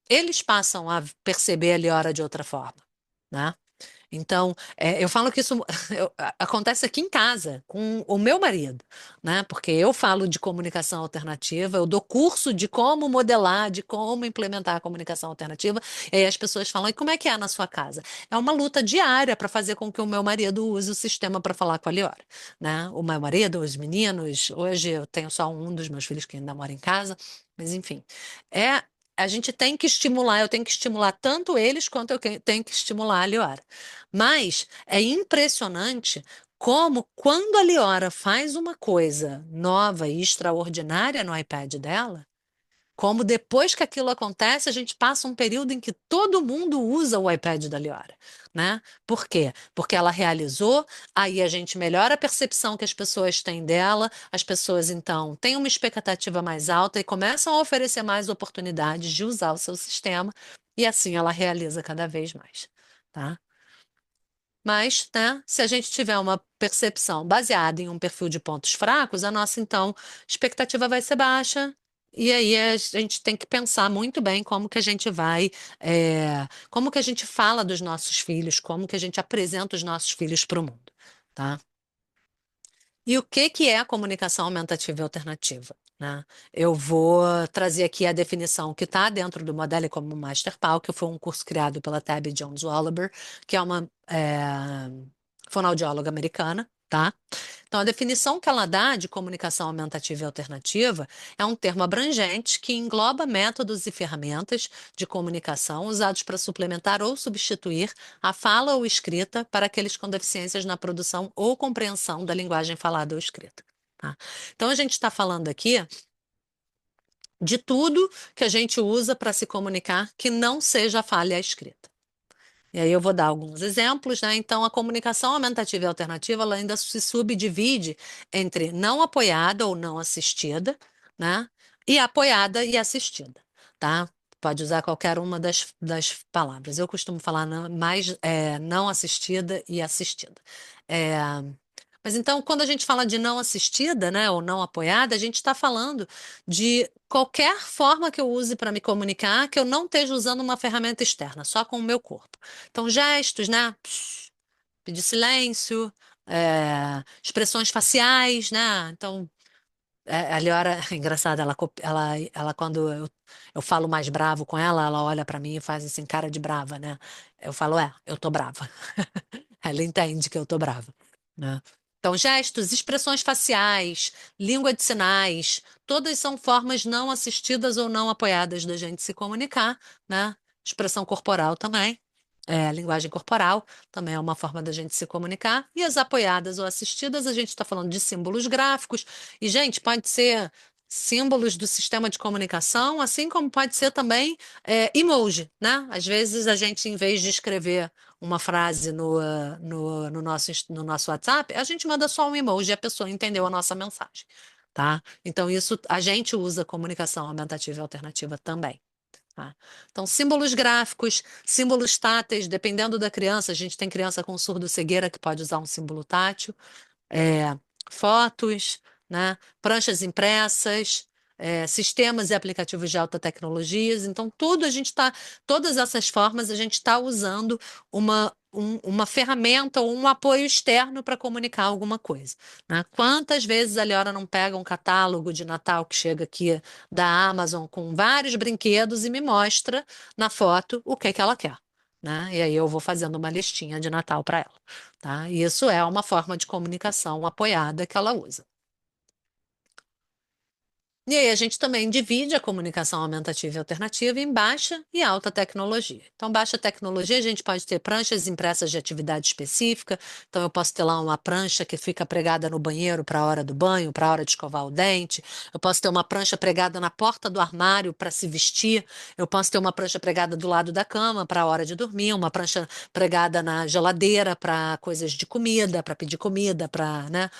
eles passam a perceber a Liora de outra forma, né? Então, eu falo que isso acontece aqui em casa, com o meu marido, né? Porque eu falo de comunicação alternativa, eu dou curso de como modelar, de como implementar a comunicação alternativa, e aí as pessoas falam, e como é que é na sua casa? É uma luta diária para fazer com que o meu marido use o sistema para falar com a Liora, né? O meu marido, os meninos, hoje eu tenho só um dos meus filhos que ainda mora em casa, mas enfim, é. A gente tem que estimular, eu tenho que estimular tanto eles quanto eu tenho que estimular a Liora. Mas é impressionante como, quando a Liora faz uma coisa nova e extraordinária no iPad dela, como depois que aquilo acontece, a gente passa um período em que todo mundo usa o iPad da Liora, né? Por quê? Porque ela realizou, aí a gente melhora a percepção que as pessoas têm dela, as pessoas então têm uma expectativa mais alta e começam a oferecer mais oportunidades de usar o seu sistema, e assim ela realiza cada vez mais, tá? Mas, né, se a gente tiver uma percepção baseada em um perfil de pontos fracos, a nossa, então, expectativa vai ser baixa. E aí a gente tem que pensar muito bem como que a gente vai, como que a gente fala dos nossos filhos, como que a gente apresenta os nossos filhos para o mundo, tá? E o que que é a comunicação aumentativa e alternativa? Né? Eu vou trazer aqui a definição que está dentro do Modelo como Master Pau, que foi um curso criado pela Tabby Jones Wallaber, que é uma fonoaudióloga americana, tá? Então, a definição que ela dá de comunicação aumentativa e alternativa é um termo abrangente que engloba métodos e ferramentas de comunicação usados para suplementar ou substituir a fala ou escrita para aqueles com deficiências na produção ou compreensão da linguagem falada ou escrita. Tá? Então, a gente está falando aqui de tudo que a gente usa para se comunicar que não seja a fala e a escrita. E aí eu vou dar alguns exemplos, né? Então, a comunicação aumentativa e alternativa, ela ainda se subdivide entre não apoiada ou não assistida, né? E apoiada e assistida, tá? Pode usar qualquer uma das palavras. Eu costumo falar mais não assistida e assistida. É, mas então, quando a gente fala de não assistida, né, ou não apoiada, a gente está falando de qualquer forma que eu use para me comunicar, que eu não esteja usando uma ferramenta externa, só com o meu corpo. Então, gestos, né? Psh, pedir silêncio, expressões faciais, né? Então, a Leora, engraçada, ela quando eu falo mais bravo com ela, ela olha para mim e faz assim, cara de brava, né? Eu falo, eu tô brava. Ela entende que eu tô brava, né? Então, gestos, expressões faciais, língua de sinais, todas são formas não assistidas ou não apoiadas da gente se comunicar, né? Expressão corporal também. Linguagem corporal também é uma forma da gente se comunicar. E as apoiadas ou assistidas, a gente está falando de símbolos gráficos. E, gente, pode ser símbolos do sistema de comunicação, assim como pode ser também emoji, né? Às vezes a gente, em vez de escrever uma frase no nosso WhatsApp, a gente manda só um emoji e a pessoa entendeu a nossa mensagem, tá? Então, isso a gente usa comunicação aumentativa e alternativa também. Tá? Então, símbolos gráficos, símbolos táteis, dependendo da criança, a gente tem criança com surdo-cegueira que pode usar um símbolo tátil, é, fotos, né, pranchas impressas, sistemas e aplicativos de alta tecnologias. Então, todas essas formas a gente está usando uma ferramenta ou um apoio externo para comunicar alguma coisa. Né? Quantas vezes a Leora não pega um catálogo de Natal que chega aqui da Amazon com vários brinquedos e me mostra na foto o que que ela quer? Né? E aí eu vou fazendo uma listinha de Natal para ela. Tá? E isso é uma forma de comunicação apoiada que ela usa. E aí a gente também divide a comunicação aumentativa e alternativa em baixa e alta tecnologia. Então, baixa tecnologia, a gente pode ter pranchas impressas de atividade específica. Então, eu posso ter lá uma prancha que fica pregada no banheiro para a hora do banho, para a hora de escovar o dente. Eu posso ter uma prancha pregada na porta do armário para se vestir. Eu posso ter uma prancha pregada do lado da cama para a hora de dormir, uma prancha pregada na geladeira para coisas de comida, para pedir comida, para, né,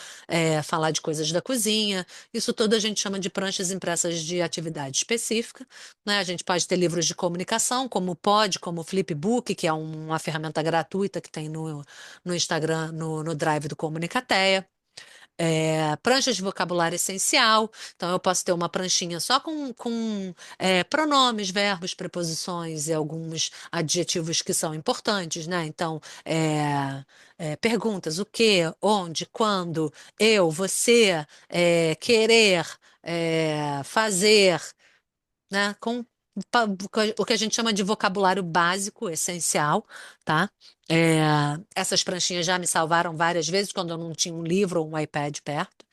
falar de coisas da cozinha. Isso tudo a gente chama de pranchas impressas de atividade específica, né? A gente pode ter livros de comunicação, como o Pod, como o Flipbook, que é uma ferramenta gratuita que tem no Instagram, no Drive do Comunicateia. Pranchas de vocabulário essencial. Então, eu posso ter uma pranchinha só com pronomes, verbos, preposições e alguns adjetivos que são importantes, né? Então, perguntas: o que, onde, quando, eu, você, querer, fazer, né? O que a gente chama de vocabulário básico, essencial, tá? É, Essas pranchinhas já me salvaram várias vezes quando eu não tinha um livro ou um iPad perto.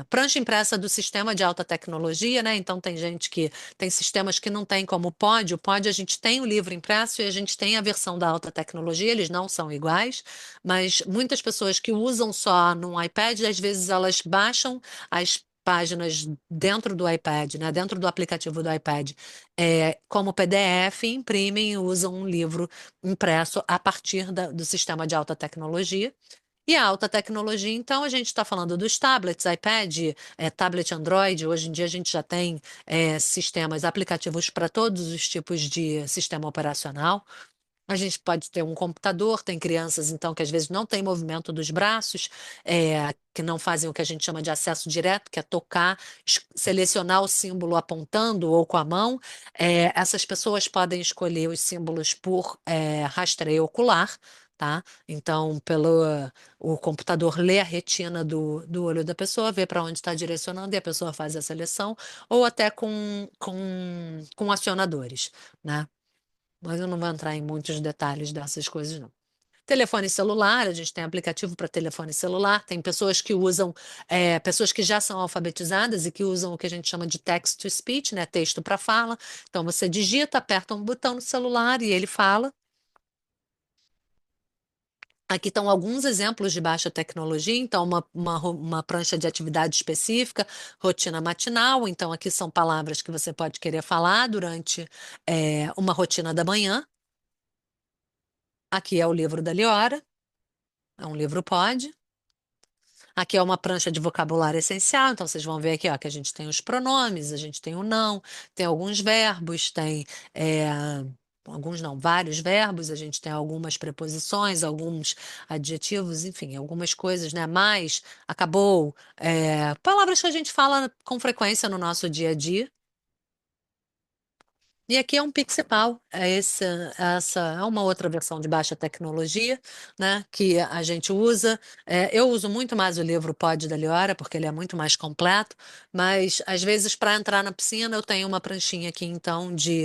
Prancha impressa do sistema de alta tecnologia, né? Então tem gente que tem sistemas que não tem como o Pod a gente tem o livro impresso e a gente tem a versão da alta tecnologia, eles não são iguais, mas muitas pessoas que usam só no iPad, às vezes elas baixam as páginas dentro do iPad, né? Dentro do aplicativo do iPad, como PDF, imprimem e usam um livro impresso a partir do sistema de alta tecnologia. E a alta tecnologia, então, a gente está falando dos tablets, iPad, tablet Android. Hoje em dia a gente já tem sistemas, aplicativos para todos os tipos de sistema operacional. A gente pode ter um computador, tem crianças, então, que às vezes não têm movimento dos braços, que não fazem o que a gente chama de acesso direto, que é tocar, selecionar o símbolo apontando ou com a mão. Essas pessoas podem escolher os símbolos por rastreio ocular, tá? Então, o computador lê a retina do olho da pessoa, vê para onde está direcionando e a pessoa faz a seleção, ou até com acionadores, né? Mas eu não vou entrar em muitos detalhes dessas coisas, não. Telefone celular, a gente tem aplicativo para telefone celular, tem pessoas que usam, pessoas que já são alfabetizadas e que usam o que a gente chama de text to speech, né? Texto para fala. Então você digita, aperta um botão no celular e ele fala. Aqui estão alguns exemplos de baixa tecnologia, então uma prancha de atividade específica, rotina matinal, então aqui são palavras que você pode querer falar durante uma rotina da manhã. Aqui é o livro da Liora, é um livro pod. Aqui é uma prancha de vocabulário essencial, então vocês vão ver aqui, ó, que a gente tem os pronomes, a gente tem o não, tem alguns verbos, tem é, alguns não, vários verbos, a gente tem algumas preposições, alguns adjetivos, enfim, algumas coisas, né? Mais, acabou, palavras que a gente fala com frequência no nosso dia a dia. E aqui é um Pixipal, essa é uma outra versão de baixa tecnologia, né, que a gente usa. Eu uso muito mais o livro Pod da Liora, porque ele é muito mais completo, mas às vezes para entrar na piscina eu tenho uma pranchinha aqui, então, de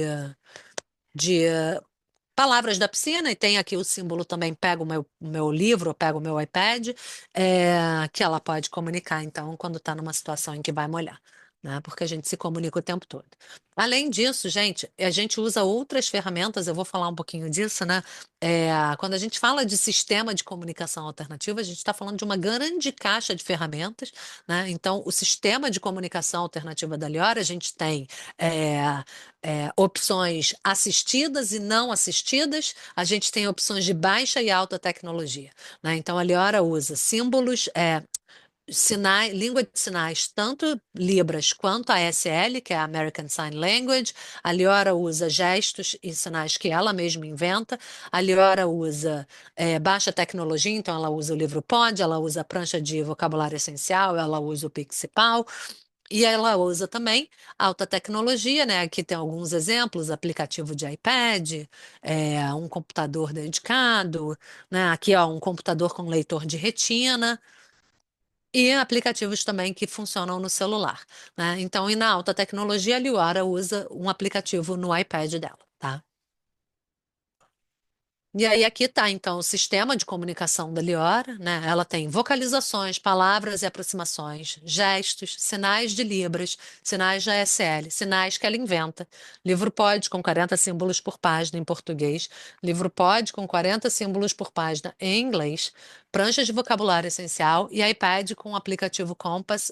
palavras da piscina, e tem aqui o símbolo também, pega o meu livro, pega o meu iPad, que ela pode comunicar, então, quando está numa situação em que vai molhar, né? Porque a gente se comunica o tempo todo. Além disso, gente, a gente usa outras ferramentas, eu vou falar um pouquinho disso, né? Quando a gente fala de sistema de comunicação alternativa, a gente está falando de uma grande caixa de ferramentas, né? Então, o sistema de comunicação alternativa da Liora, a gente tem é, opções assistidas e não assistidas, a gente tem opções de baixa e alta tecnologia, né? Então, a Liora usa símbolos, sinais, língua de sinais, tanto Libras quanto a ASL, que é a American Sign Language. A Liora usa gestos e sinais que ela mesma inventa. A Liora usa baixa tecnologia, então ela usa o livro Pod, ela usa a prancha de vocabulário essencial, ela usa o Pixipal. E ela usa também alta tecnologia, né? Aqui tem alguns exemplos: aplicativo de iPad, um computador dedicado, né? Aqui, ó, um computador com leitor de retina. E aplicativos também que funcionam no celular, né? Então, e na alta tecnologia, a Liora, usa um aplicativo no iPad dela, tá? E aí aqui está, então, o sistema de comunicação da Liora, né? Ela tem vocalizações, palavras e aproximações, gestos, sinais de Libras, sinais de ASL, sinais que ela inventa. Livro Pod com 40 símbolos por página em português, livro Pod com 40 símbolos por página em inglês, pranchas de vocabulário essencial e iPad com o aplicativo Compass.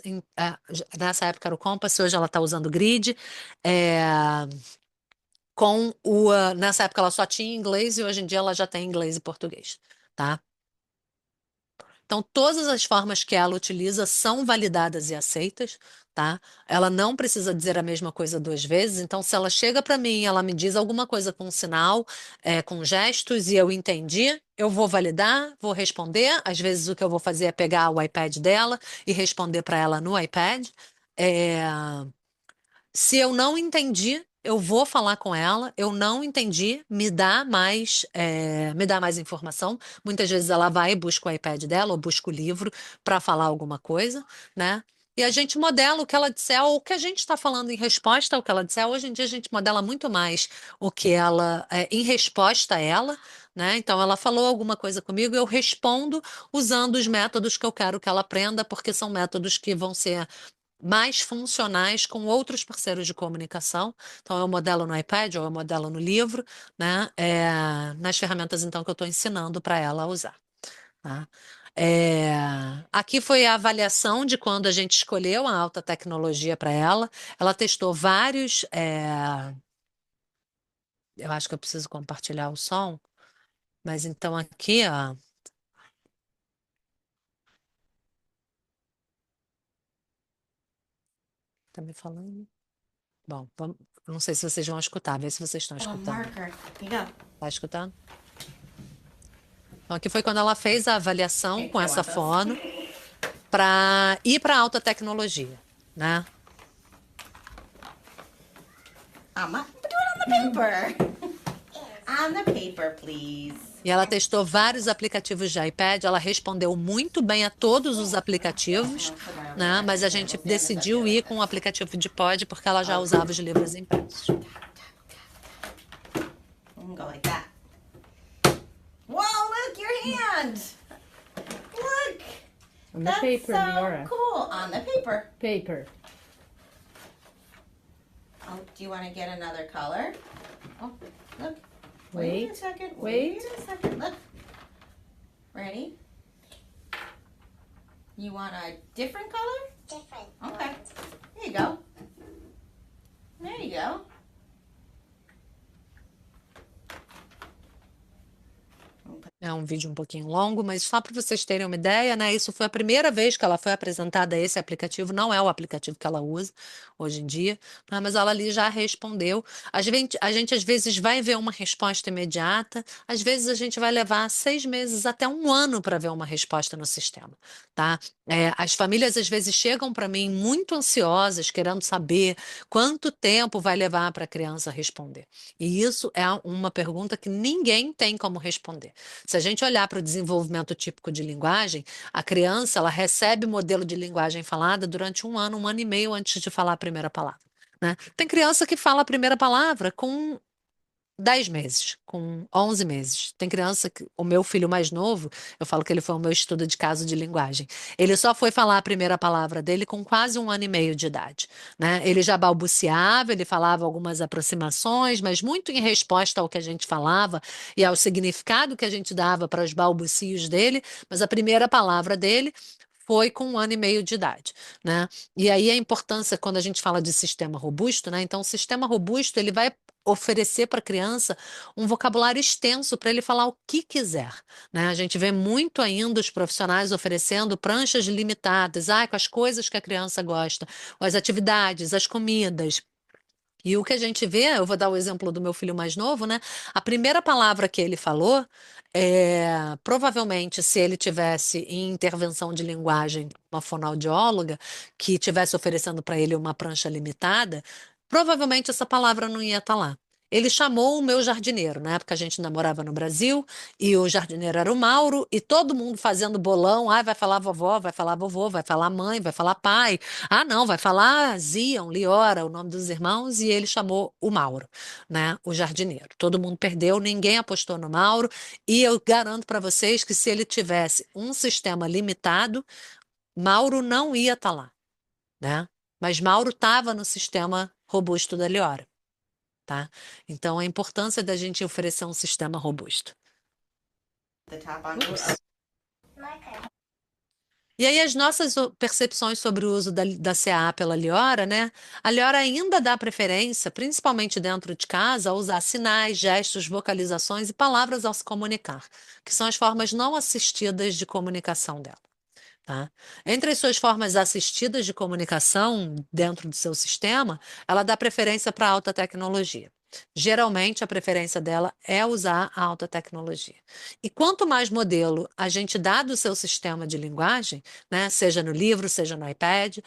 Nessa época era o Compass, hoje ela está usando o Grid. É, nessa época ela só tinha inglês e hoje em dia ela já tem inglês e português, tá? Então, todas as formas que ela utiliza são validadas e aceitas, tá? Ela não precisa dizer a mesma coisa duas vezes. Então, se ela chega para mim, ela me diz alguma coisa com um sinal, com gestos, e eu entendi, eu vou validar, vou responder. Às vezes, o que eu vou fazer é pegar o iPad dela e responder para ela no iPad. É, Se eu não entendi, eu vou falar com ela. Eu não entendi, me dá mais informação. Muitas vezes ela vai e busca o iPad dela ou busca o livro para falar alguma coisa, né? E a gente modela o que ela disser, ou o que a gente está falando em resposta ao que ela disser. Hoje em dia a gente modela muito mais o que ela, em resposta a ela, né? Então ela falou alguma coisa comigo, eu respondo usando os métodos que eu quero que ela aprenda, porque são métodos que vão ser mais funcionais com outros parceiros de comunicação. Então, eu modelo no iPad ou eu modelo no livro, né? Nas ferramentas, então, que eu estou ensinando para ela a usar. Tá? É, Aqui foi a avaliação de quando a gente escolheu a alta tecnologia para ela. Ela testou vários. Eu acho que eu preciso compartilhar o som, mas então aqui, ó, tá me falando? Bom, não sei se vocês vão escutar, vê se vocês estão Oh, escutando. marker. Here you go. Tá escutando? Então, aqui foi quando ela fez a avaliação Okay, com I essa want this. fono para ir para alta tecnologia, né? Do it on the paper. On the paper, please. E ela testou vários aplicativos de iPad, ela respondeu muito bem a todos os aplicativos, né? Mas a gente decidiu ir com o aplicativo de Pod porque ela já usava os livros impressos. Go like that. Whoa, look, your hand. Look. On the That's paper, so Leora. cool. On the paper. Paper. Oh, do you want to get another color? Oh, look. Wait a Wait. second. Wait. a second. Look. Ready? You want a different color? Different. Okay. There you go. There you go. É um vídeo um pouquinho longo, mas só para vocês terem uma ideia, né? Isso foi a primeira vez que ela foi apresentada a esse aplicativo. Não é o aplicativo que ela usa hoje em dia, né? Mas ela ali já respondeu. A gente às vezes vai ver uma resposta imediata, às vezes a gente vai levar 6 meses até um ano para ver uma resposta no sistema, tá? As famílias às vezes chegam para mim muito ansiosas, querendo saber quanto tempo vai levar para a criança responder. E isso é uma pergunta que ninguém tem como responder. Se a gente olhar para o desenvolvimento típico de linguagem, a criança ela recebe modelo de linguagem falada durante um ano e meio antes de falar a primeira palavra, né? Tem criança que fala a primeira palavra com 10 meses, com 11 meses. Tem criança que, o meu filho mais novo, eu falo que ele foi o meu estudo de caso de linguagem. Ele só foi falar a primeira palavra dele com quase um ano e meio de idade, né? Ele já balbuciava, ele falava algumas aproximações, mas muito em resposta ao que a gente falava e ao significado que a gente dava para os balbucios dele, mas a primeira palavra dele foi com um ano e meio de idade, né? E aí a importância quando a gente fala de sistema robusto, né? Então, o sistema robusto ele vai oferecer para a criança um vocabulário extenso para ele falar o que quiser, né? A gente vê muito ainda os profissionais oferecendo pranchas limitadas, com as coisas que a criança gosta, as atividades, as comidas. E o que a gente vê, eu vou dar o exemplo do meu filho mais novo, né? A primeira palavra que ele falou, provavelmente, se ele tivesse em intervenção de linguagem, uma fonoaudióloga que tivesse oferecendo para ele uma prancha limitada, provavelmente essa palavra não ia estar lá. ele chamou o meu jardineiro. Na época a gente namorava no Brasil e o jardineiro era o Mauro e todo mundo fazendo bolão. Ah, vai falar vovó, vai falar vovô, vai falar mãe, vai falar pai. Ah, não, vai falar Zion, Liora, o nome dos irmãos, e ele chamou o Mauro, né? O jardineiro. Todo mundo perdeu, ninguém apostou no Mauro e eu garanto para vocês que se ele tivesse um sistema limitado, Mauro não ia estar lá, né? Mas Mauro estava no sistema robusto da Liora, tá? Então, a importância da gente oferecer um sistema robusto. The top on. Ups. E aí, as nossas percepções sobre o uso da CA pela Liora, né? A Liora ainda dá preferência, principalmente dentro de casa, a usar sinais, gestos, vocalizações e palavras ao se comunicar, que são as formas não assistidas de comunicação dela. Tá? Entre as suas formas assistidas de comunicação dentro do seu sistema, ela dá preferência para a alta tecnologia. Geralmente, a preferência dela é usar a alta tecnologia. E quanto mais modelo a gente dá do seu sistema de linguagem, né, seja no livro, seja no iPad,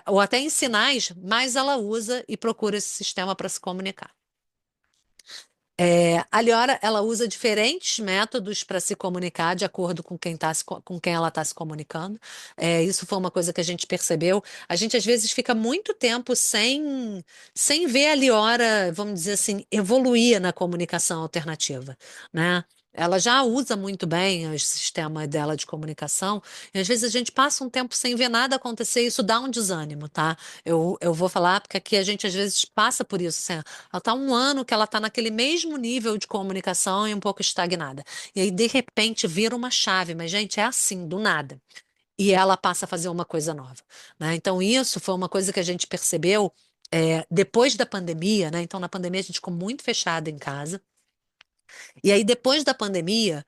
ou até em sinais, mais ela usa e procura esse sistema para se comunicar. A Liora, ela usa diferentes métodos para se comunicar de acordo com com quem ela está se comunicando. Isso foi uma coisa que a gente percebeu. A gente, às vezes, fica muito tempo sem ver a Liora, vamos dizer assim, evoluir na comunicação alternativa, né? Ela já usa muito bem o sistema dela de comunicação, e às vezes a gente passa um tempo sem ver nada acontecer, e isso dá um desânimo, tá? Eu vou falar, porque aqui a gente às vezes passa por isso, assim, ela está um ano que ela está naquele mesmo nível de comunicação e um pouco estagnada. E aí, de repente, vira uma chave, mas, gente, é assim, do nada. E ela passa a fazer uma coisa nova, né? Então, isso foi uma coisa que a gente percebeu depois da pandemia, né? Então, na pandemia, a gente ficou muito fechada em casa. E aí, depois da pandemia,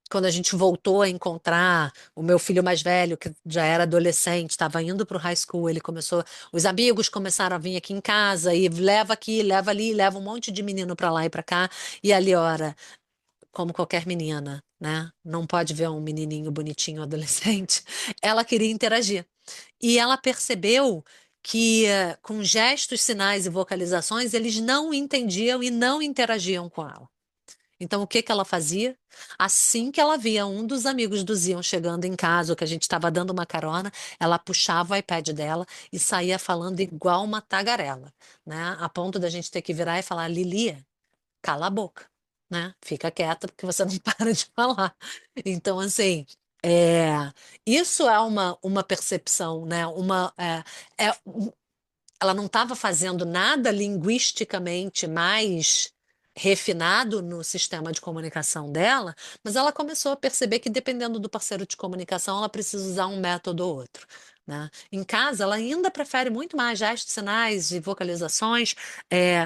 quando a gente voltou a encontrar o meu filho mais velho, que já era adolescente, estava indo para o high school, ele começou, os amigos começaram a vir aqui em casa e leva aqui, leva ali, leva um monte de menino para lá e para cá, e ali, ora, como qualquer menina, né? Não pode ver um menininho bonitinho adolescente. Ela queria interagir. E ela percebeu que com gestos, sinais e vocalizações, eles não entendiam e não interagiam com ela. Então, o que que ela fazia? Assim que ela via um dos amigos do Zion chegando em casa, ou que a gente estava dando uma carona, ela puxava o iPad dela e saía falando igual uma tagarela, né? A ponto da gente ter que virar e falar: Lilia, cala a boca, né? Fica quieta porque você não para de falar. Então, assim, é, isso é uma percepção, né? É, ela não estava fazendo nada linguisticamente mais refinado no sistema de comunicação dela, mas ela começou a perceber que dependendo do parceiro de comunicação, ela precisa usar um método ou outro, né? Em casa, ela ainda prefere muito mais gestos, sinais e vocalizações,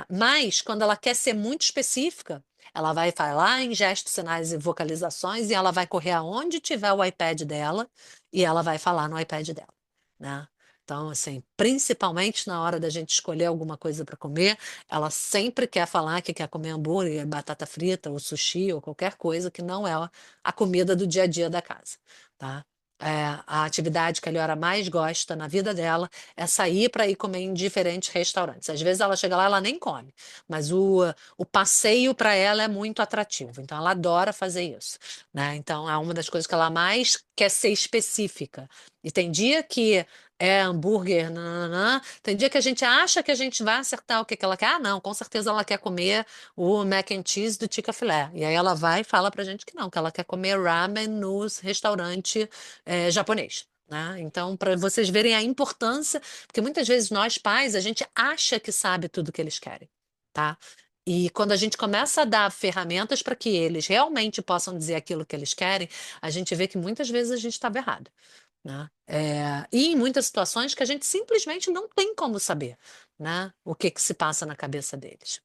mas quando ela quer ser muito específica, ela vai falar em gestos, sinais e vocalizações e ela vai correr aonde tiver o iPad dela e ela vai falar no iPad dela, né? Então, assim, principalmente na hora da gente escolher alguma coisa para comer, ela sempre quer falar que quer comer hambúrguer, batata frita, ou sushi, ou qualquer coisa que não é a comida do dia a dia da casa, tá? A atividade que a Liora mais gosta na vida dela é sair para ir comer em diferentes restaurantes. Às vezes ela chega lá, ela nem come, mas o passeio para ela é muito atrativo. Então ela adora fazer isso, né? Então é uma das coisas que ela mais quer ser específica. E tem dia que hambúrguer, nananã. Tem dia que a gente acha que a gente vai acertar o que que ela quer. Ah, não, com certeza ela quer comer o mac and cheese do Tica-Filé. E aí ela vai e fala pra gente que não, que ela quer comer ramen no restaurante japonês. Né? Então, para vocês verem a importância, porque muitas vezes nós pais, a gente acha que sabe tudo que eles querem, tá? E quando a gente começa a dar ferramentas para que eles realmente possam dizer aquilo que eles querem, a gente vê que muitas vezes a gente estava errado, né? E em muitas situações que a gente simplesmente não tem como saber, né, o que que se passa na cabeça deles.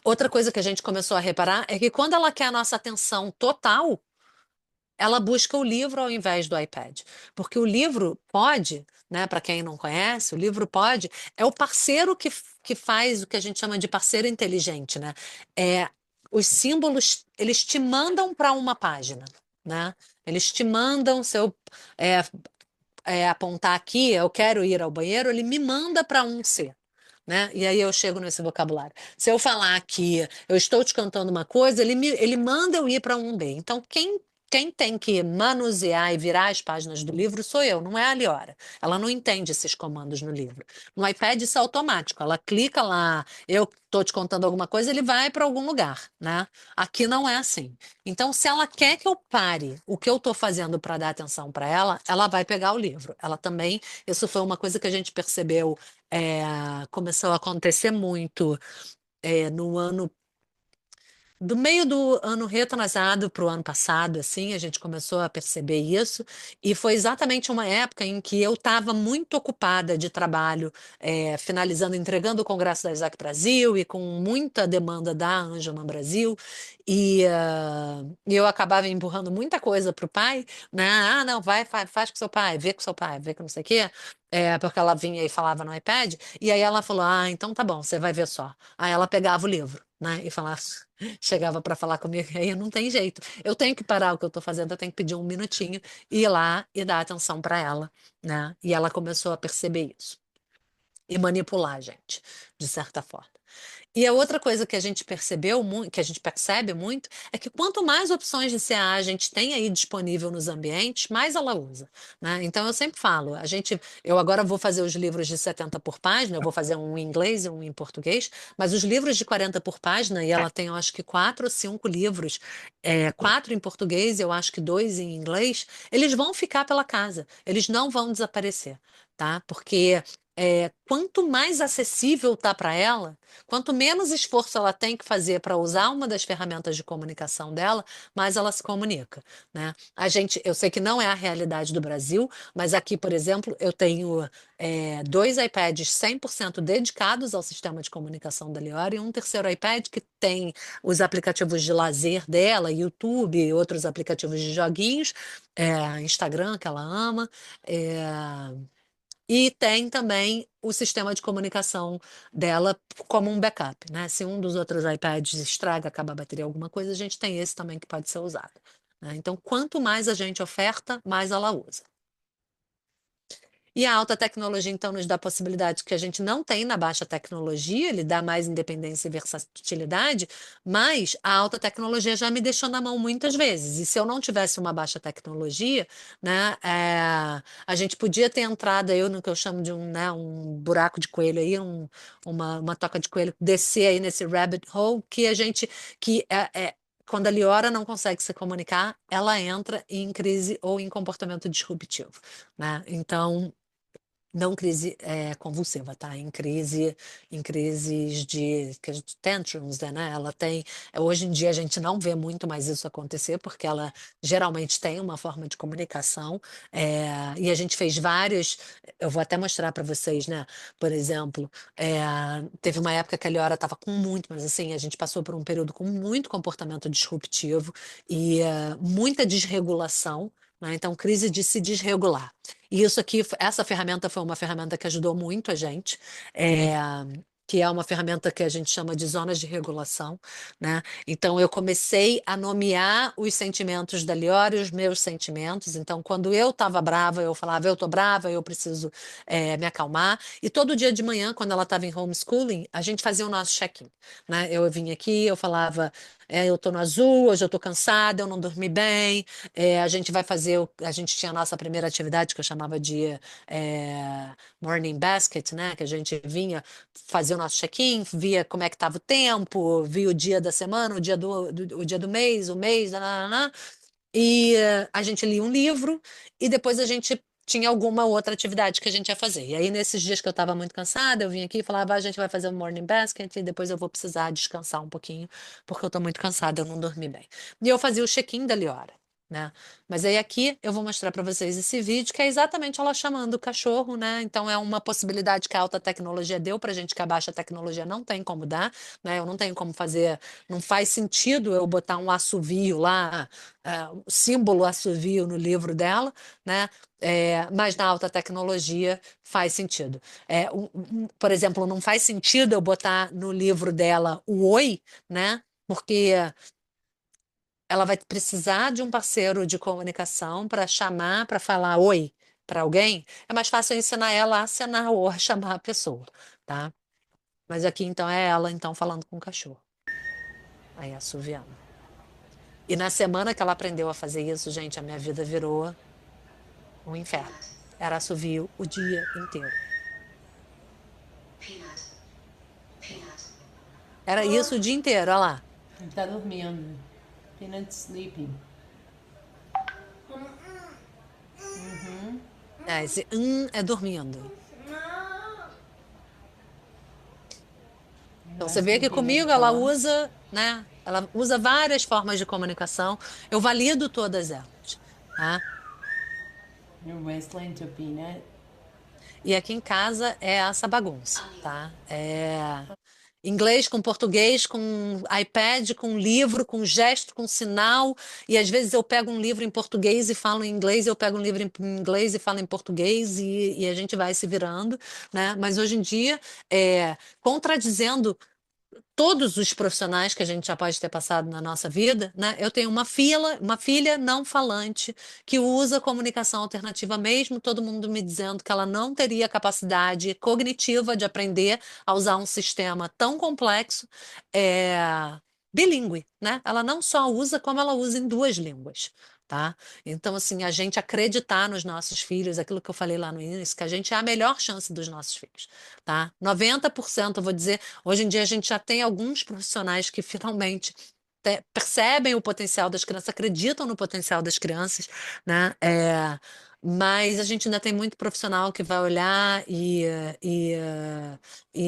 Outra coisa que a gente começou a reparar é que quando ela quer a nossa atenção total, ela busca o livro ao invés do iPad, porque o livro pode, né, para quem não conhece, o livro pode, é o parceiro que faz o que a gente chama de parceiro inteligente, né? É, os símbolos, eles te mandam para uma página, né? Eles te mandam, se eu é, apontar aqui, eu quero ir ao banheiro, ele me manda para um C. né? E aí eu chego nesse vocabulário. Se eu falar que eu estou te cantando uma coisa, ele manda eu ir para um B. Então, quem tem que manusear e virar as páginas do livro sou eu, não é a Liora. Ela não entende esses comandos no livro. No iPad isso é automático. Ela clica lá, eu estou te contando alguma coisa, ele vai para algum lugar, né? Aqui não é assim. Então, se ela quer que eu pare o que eu estou fazendo para dar atenção para ela vai pegar o livro. Ela também, isso foi uma coisa que a gente percebeu, começou a acontecer muito no ano do meio do ano retrasado para o ano passado, assim, a gente começou a perceber isso, e foi exatamente uma época em que eu estava muito ocupada de trabalho, finalizando, entregando o Congresso da Isaac Brasil e com muita demanda da Angelman Brasil, e eu acabava empurrando muita coisa para o pai, né? Ah, não, vai, faz com seu pai, vê com seu pai, vê com não sei o quê. Porque ela vinha e falava no iPad, e aí ela falou: Ah, então tá bom, você vai ver só. Aí ela pegava o livro, né, e falava, chegava para falar comigo, e aí não tem jeito. Eu tenho que parar o que eu estou fazendo, eu tenho que pedir um minutinho, ir lá e dar atenção para ela, né? E ela começou a perceber isso e manipular a gente, de certa forma. E a outra coisa que a gente percebeu muito, que a gente percebe muito, é que quanto mais opções de CA a gente tem aí disponível nos ambientes, mais ela usa, né? Então eu sempre falo, eu agora vou fazer os livros de 70 por página, eu vou fazer um em inglês e um em português, mas os livros de 40 por página, e ela tem, eu acho que 4 ou 5 livros, 4 em português, eu acho que 2 em inglês, eles vão ficar pela casa, eles não vão desaparecer, tá? Porque quanto mais acessível tá para ela, quanto menos esforço ela tem que fazer para usar uma das ferramentas de comunicação dela, mais ela se comunica, né? Eu sei que não é a realidade do Brasil, mas aqui, por exemplo, eu tenho 2 iPads 100% dedicados ao sistema de comunicação da Liora e um terceiro iPad que tem os aplicativos de lazer dela, YouTube e outros aplicativos de joguinhos, Instagram, que ela ama. é, e tem também o sistema de comunicação dela como um backup, né? Se um dos outros iPads estraga, acaba a bateria, alguma coisa, a gente tem esse também que pode ser usado, né? Então, quanto mais a gente oferta, mais ela usa. E a alta tecnologia, então, nos dá possibilidades que a gente não tem na baixa tecnologia, ele dá mais independência e versatilidade, mas a alta tecnologia já me deixou na mão muitas vezes. E se eu não tivesse uma baixa tecnologia, né, a gente podia ter entrado aí no que eu chamo de um buraco de coelho aí, uma toca de coelho, descer aí nesse rabbit hole que a gente, que quando a Liora não consegue se comunicar, ela entra em crise ou em comportamento disruptivo, né? Então, não crise convulsiva, tá? Em crises de tantrums, né? Ela tem. Hoje em dia a gente não vê muito mais isso acontecer, porque ela geralmente tem uma forma de comunicação, e a gente fez vários. Eu vou até mostrar para vocês, né? Por exemplo, teve uma época que a Liora estava com muito, mas assim, a gente passou por um período com muito comportamento disruptivo e muita desregulação, né? Então, crise de se desregular. E isso aqui, essa ferramenta foi uma ferramenta que ajudou muito a gente, que é uma ferramenta que a gente chama de zonas de regulação, né? Então, eu comecei a nomear os sentimentos da Liora e os meus sentimentos. Então, quando eu estava brava, eu falava, eu estou brava, eu preciso me acalmar. E todo dia de manhã, quando ela estava em homeschooling, a gente fazia o nosso check-in, né? Eu vinha aqui, eu falava, eu estou no azul, hoje eu estou cansada, eu não dormi bem, a gente vai fazer, a gente tinha a nossa primeira atividade que eu chamava de Morning Basket, né? Que a gente vinha fazer o nosso check-in, via como é que estava o tempo, via o dia da semana, o dia do mês, o mês, nananana, e a gente lia um livro e depois a gente tinha alguma outra atividade que a gente ia fazer. E aí, nesses dias que eu estava muito cansada, eu vinha aqui e falava, a gente vai fazer um morning basket e depois eu vou precisar descansar um pouquinho, porque eu estou muito cansada, eu não dormi bem. E eu fazia o check-in da Liora, né? Mas aí aqui eu vou mostrar para vocês esse vídeo, que é exatamente ela chamando o cachorro, né? Então é uma possibilidade que a alta tecnologia deu para gente que a baixa tecnologia não tem como dar, né? Eu não tenho como fazer, não faz sentido eu botar um assovio lá, o símbolo assovio no livro dela, né? Mas na alta tecnologia faz sentido. Por exemplo, não faz sentido eu botar no livro dela o oi, né? Porque ela vai precisar de um parceiro de comunicação para chamar, para falar oi para alguém. É mais fácil eu ensinar ela a acenar ou a chamar a pessoa, tá? Mas aqui então é ela então falando com o cachorro. Aí assoviando. E na semana que ela aprendeu a fazer isso, gente, a minha vida virou um inferno. Era assovio o dia inteiro. Era isso o dia inteiro, olha lá. Ele tá dormindo. Peanut sleeping. É, esse é dormindo. You Então você vê asking que Peanut comigo to ela come? usa, né? Ela usa várias formas de comunicação. Eu valido todas elas, tá? You're whistling to Peanut? E aqui em casa é essa bagunça, tá? É inglês com português, com iPad, com livro, com gesto, com sinal. E às vezes eu pego um livro em português e falo em inglês, eu pego um livro em inglês e falo em português, e a gente vai se virando, né? Mas hoje em dia, contradizendo todos os profissionais que a gente já pode ter passado na nossa vida, né? Eu tenho uma filha não falante que usa comunicação alternativa mesmo, todo mundo me dizendo que ela não teria capacidade cognitiva de aprender a usar um sistema tão complexo, é, bilíngue, né? Ela não só usa, como ela usa em duas línguas. Tá? Então, assim, a gente acreditar nos nossos filhos, aquilo que eu falei lá no início, que a gente é a melhor chance dos nossos filhos, tá? 90%, eu vou dizer. Hoje em dia a gente já tem alguns profissionais que finalmente percebem o potencial das crianças, acreditam no potencial das crianças, né? Mas a gente ainda tem muito profissional que vai olhar e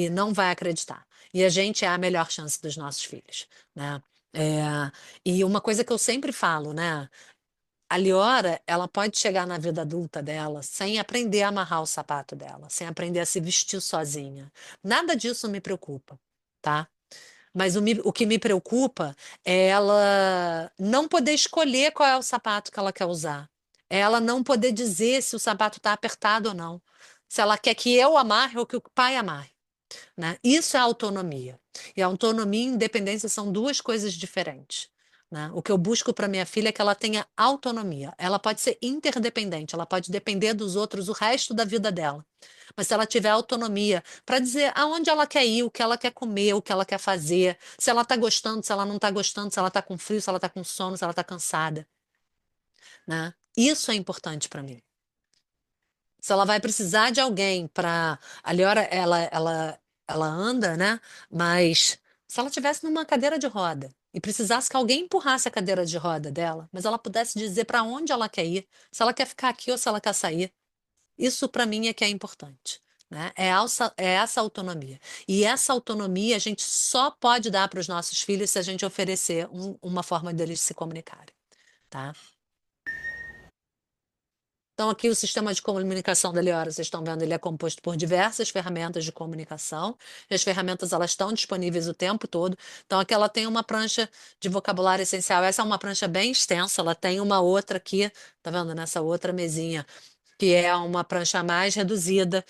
não vai acreditar. E a gente é a melhor chance dos nossos filhos, né? É, e uma coisa que eu sempre falo, né? A Liora, ela pode chegar na vida adulta dela sem aprender a amarrar o sapato dela, sem aprender a se vestir sozinha. Nada disso me preocupa, tá? Mas o que me preocupa é ela não poder escolher qual é o sapato que ela quer usar. É ela não poder dizer se o sapato está apertado ou não. Se ela quer que eu amarre ou que o pai amarre, né? Isso é autonomia. E autonomia e independência são duas coisas diferentes. Né? O que eu busco para minha filha é que ela tenha autonomia. Ela pode ser interdependente, ela pode depender dos outros o resto da vida dela. Mas se ela tiver autonomia para dizer aonde ela quer ir, o que ela quer comer, o que ela quer fazer, se ela está gostando, se ela não está gostando, se ela está com frio, se ela está com sono, se ela está cansada, né? Isso é importante para mim. Se ela vai precisar de alguém para. A Leora, ela anda, né? Mas se ela tivesse numa cadeira de roda e precisasse que alguém empurrasse a cadeira de roda dela, mas ela pudesse dizer para onde ela quer ir, se ela quer ficar aqui ou se ela quer sair, isso para mim é que é importante. Né? É essa autonomia. E essa autonomia a gente só pode dar para os nossos filhos se a gente oferecer uma forma deles se comunicarem. Tá? Então, aqui o sistema de comunicação da Leora, vocês estão vendo, ele é composto por diversas ferramentas de comunicação. E as ferramentas elas estão disponíveis o tempo todo. Então, aqui ela tem uma prancha de vocabulário essencial. Essa é uma prancha bem extensa. Ela tem uma outra aqui, tá vendo? Nessa outra mesinha, que é uma prancha mais reduzida.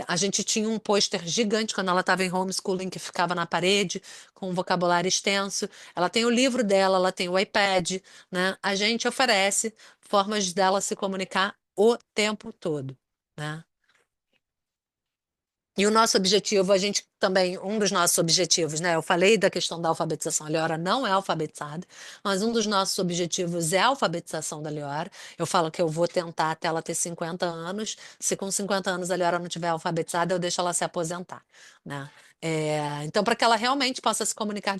A gente tinha um pôster gigante quando ela estava em homeschooling que ficava na parede, com um vocabulário extenso. Ela tem o livro dela, ela tem o iPad, né? A gente oferece formas dela se comunicar o tempo todo, né? E o nosso objetivo, a gente também, um dos nossos objetivos, né? Eu falei da questão da alfabetização. A Leora não é alfabetizada, mas um dos nossos objetivos é a alfabetização da Leora. Eu falo que eu vou tentar até ela ter 50 anos. Se com 50 anos a Leora não tiver alfabetizada, eu deixo ela se aposentar, né? Então, para que ela realmente possa se comunicar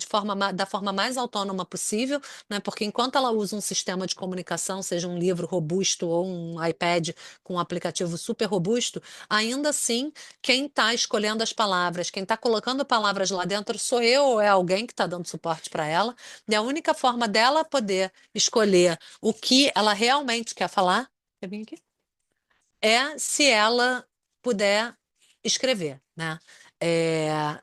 da forma mais autônoma possível, né? Porque enquanto ela usa um sistema de comunicação, seja um livro robusto ou um iPad com um aplicativo super robusto, ainda assim quem está escolhendo as palavras, quem está colocando palavras lá dentro sou eu ou é alguém que está dando suporte para ela. E a única forma dela poder escolher o que ela realmente quer falar, quer vir aqui? É se ela puder escrever, né?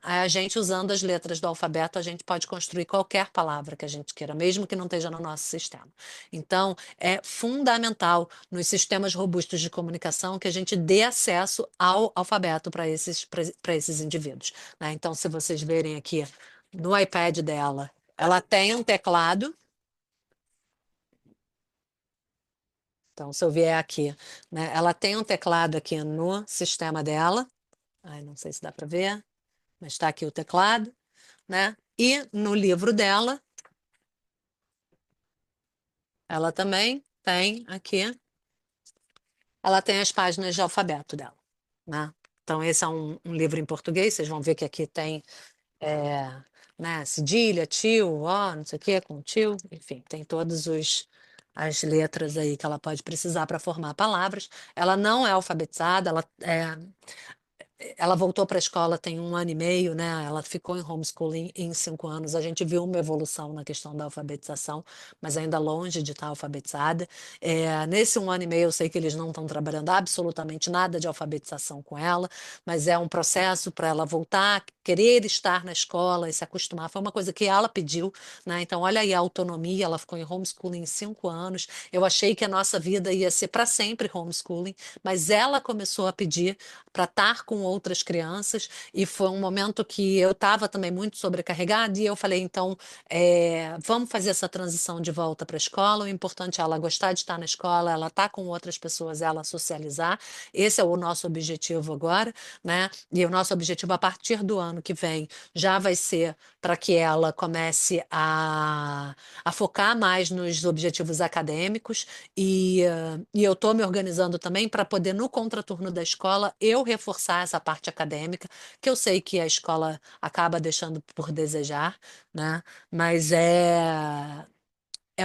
A gente usando as letras do alfabeto, a gente pode construir qualquer palavra que a gente queira, mesmo que não esteja no nosso sistema. Então, é fundamental nos sistemas robustos de comunicação que a gente dê acesso ao alfabeto para esses indivíduos, né? Então, se vocês verem aqui no iPad dela, ela tem um teclado. Então, se eu vier aqui, né, ela tem um teclado aqui no sistema dela. Ai, não sei se dá para ver. mas está aqui o teclado, né? E no livro dela, ela também tem aqui, ela tem as páginas de alfabeto dela, né? Então, esse é um livro em português, vocês vão ver que aqui tem, né, cedilha, tio, ó, não sei o quê, com tio, enfim, tem todos as letras aí que ela pode precisar para formar palavras. Ela não é alfabetizada, ela voltou para a escola tem 1 ano e meio, né? Ela ficou em homeschooling em 5 anos. A gente viu uma evolução na questão da alfabetização, mas ainda longe de estar alfabetizada. Nesse 1 ano e meio, eu sei que eles não estão trabalhando absolutamente nada de alfabetização com ela, mas é um processo para ela voltar, querer estar na escola e se acostumar. Foi uma coisa que ela pediu, né? Então, olha aí a autonomia. Ela ficou em homeschooling em 5 anos. Eu achei que a nossa vida ia ser para sempre homeschooling, mas ela começou a pedir para estar com outras crianças, e foi um momento que eu estava também muito sobrecarregada, e eu falei, então, vamos fazer essa transição de volta para a escola, o importante é ela gostar de estar na escola, ela estar com outras pessoas, ela socializar, esse é o nosso objetivo agora, né? E o nosso objetivo a partir do ano que vem já vai ser para que ela comece a focar mais nos objetivos acadêmicos, e eu estou me organizando também para poder, no contraturno da escola, eu reforçar essa parte acadêmica, que eu sei que a escola acaba deixando por desejar, né? Mas é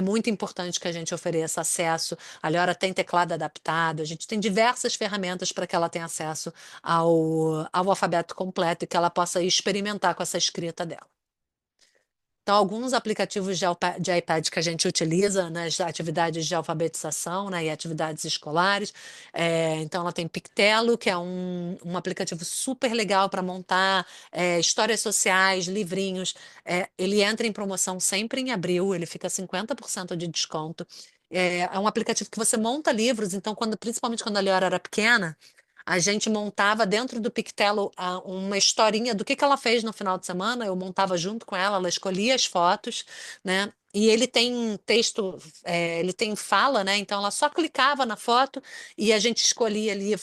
muito importante que a gente ofereça acesso. A Liora tem teclado adaptado, a gente tem diversas ferramentas para que ela tenha acesso ao alfabeto completo e que ela possa experimentar com essa escrita dela. Então, alguns aplicativos de iPad que a gente utiliza nas atividades de alfabetização, né, e atividades escolares. Então, ela tem Pictelo, que é um aplicativo super legal para montar histórias sociais, livrinhos. Ele entra em promoção sempre em abril, ele fica 50% de desconto. É um aplicativo que você monta livros, então, principalmente quando a Liora era pequena, a gente montava dentro do Pictelo uma historinha do que ela fez no final de semana. Eu montava junto com ela, ela escolhia as fotos, né? E ele tem texto, ele tem fala, né? Então ela só clicava na foto e a gente escolhia ali,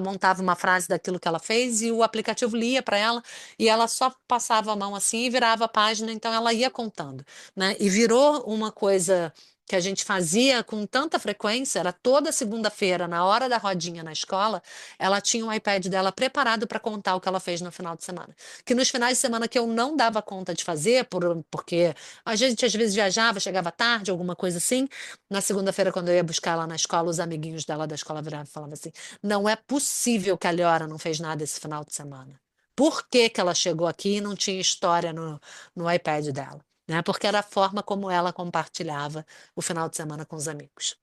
montava uma frase daquilo que ela fez e o aplicativo lia para ela e ela só passava a mão assim e virava a página, então ela ia contando, né? E virou uma coisa que a gente fazia com tanta frequência, era toda segunda-feira, na hora da rodinha na escola, ela tinha um iPad dela preparado para contar o que ela fez no final de semana. Que nos finais de semana que eu não dava conta de fazer, porque a gente às vezes viajava, chegava tarde, alguma coisa assim. Na segunda-feira, quando eu ia buscar ela na escola, os amiguinhos dela da escola viravam e falavam assim: não é possível que a Leora não fez nada esse final de semana. Por que que ela chegou aqui e não tinha história no iPad dela? Né? Porque era a forma como ela compartilhava o final de semana com os amigos.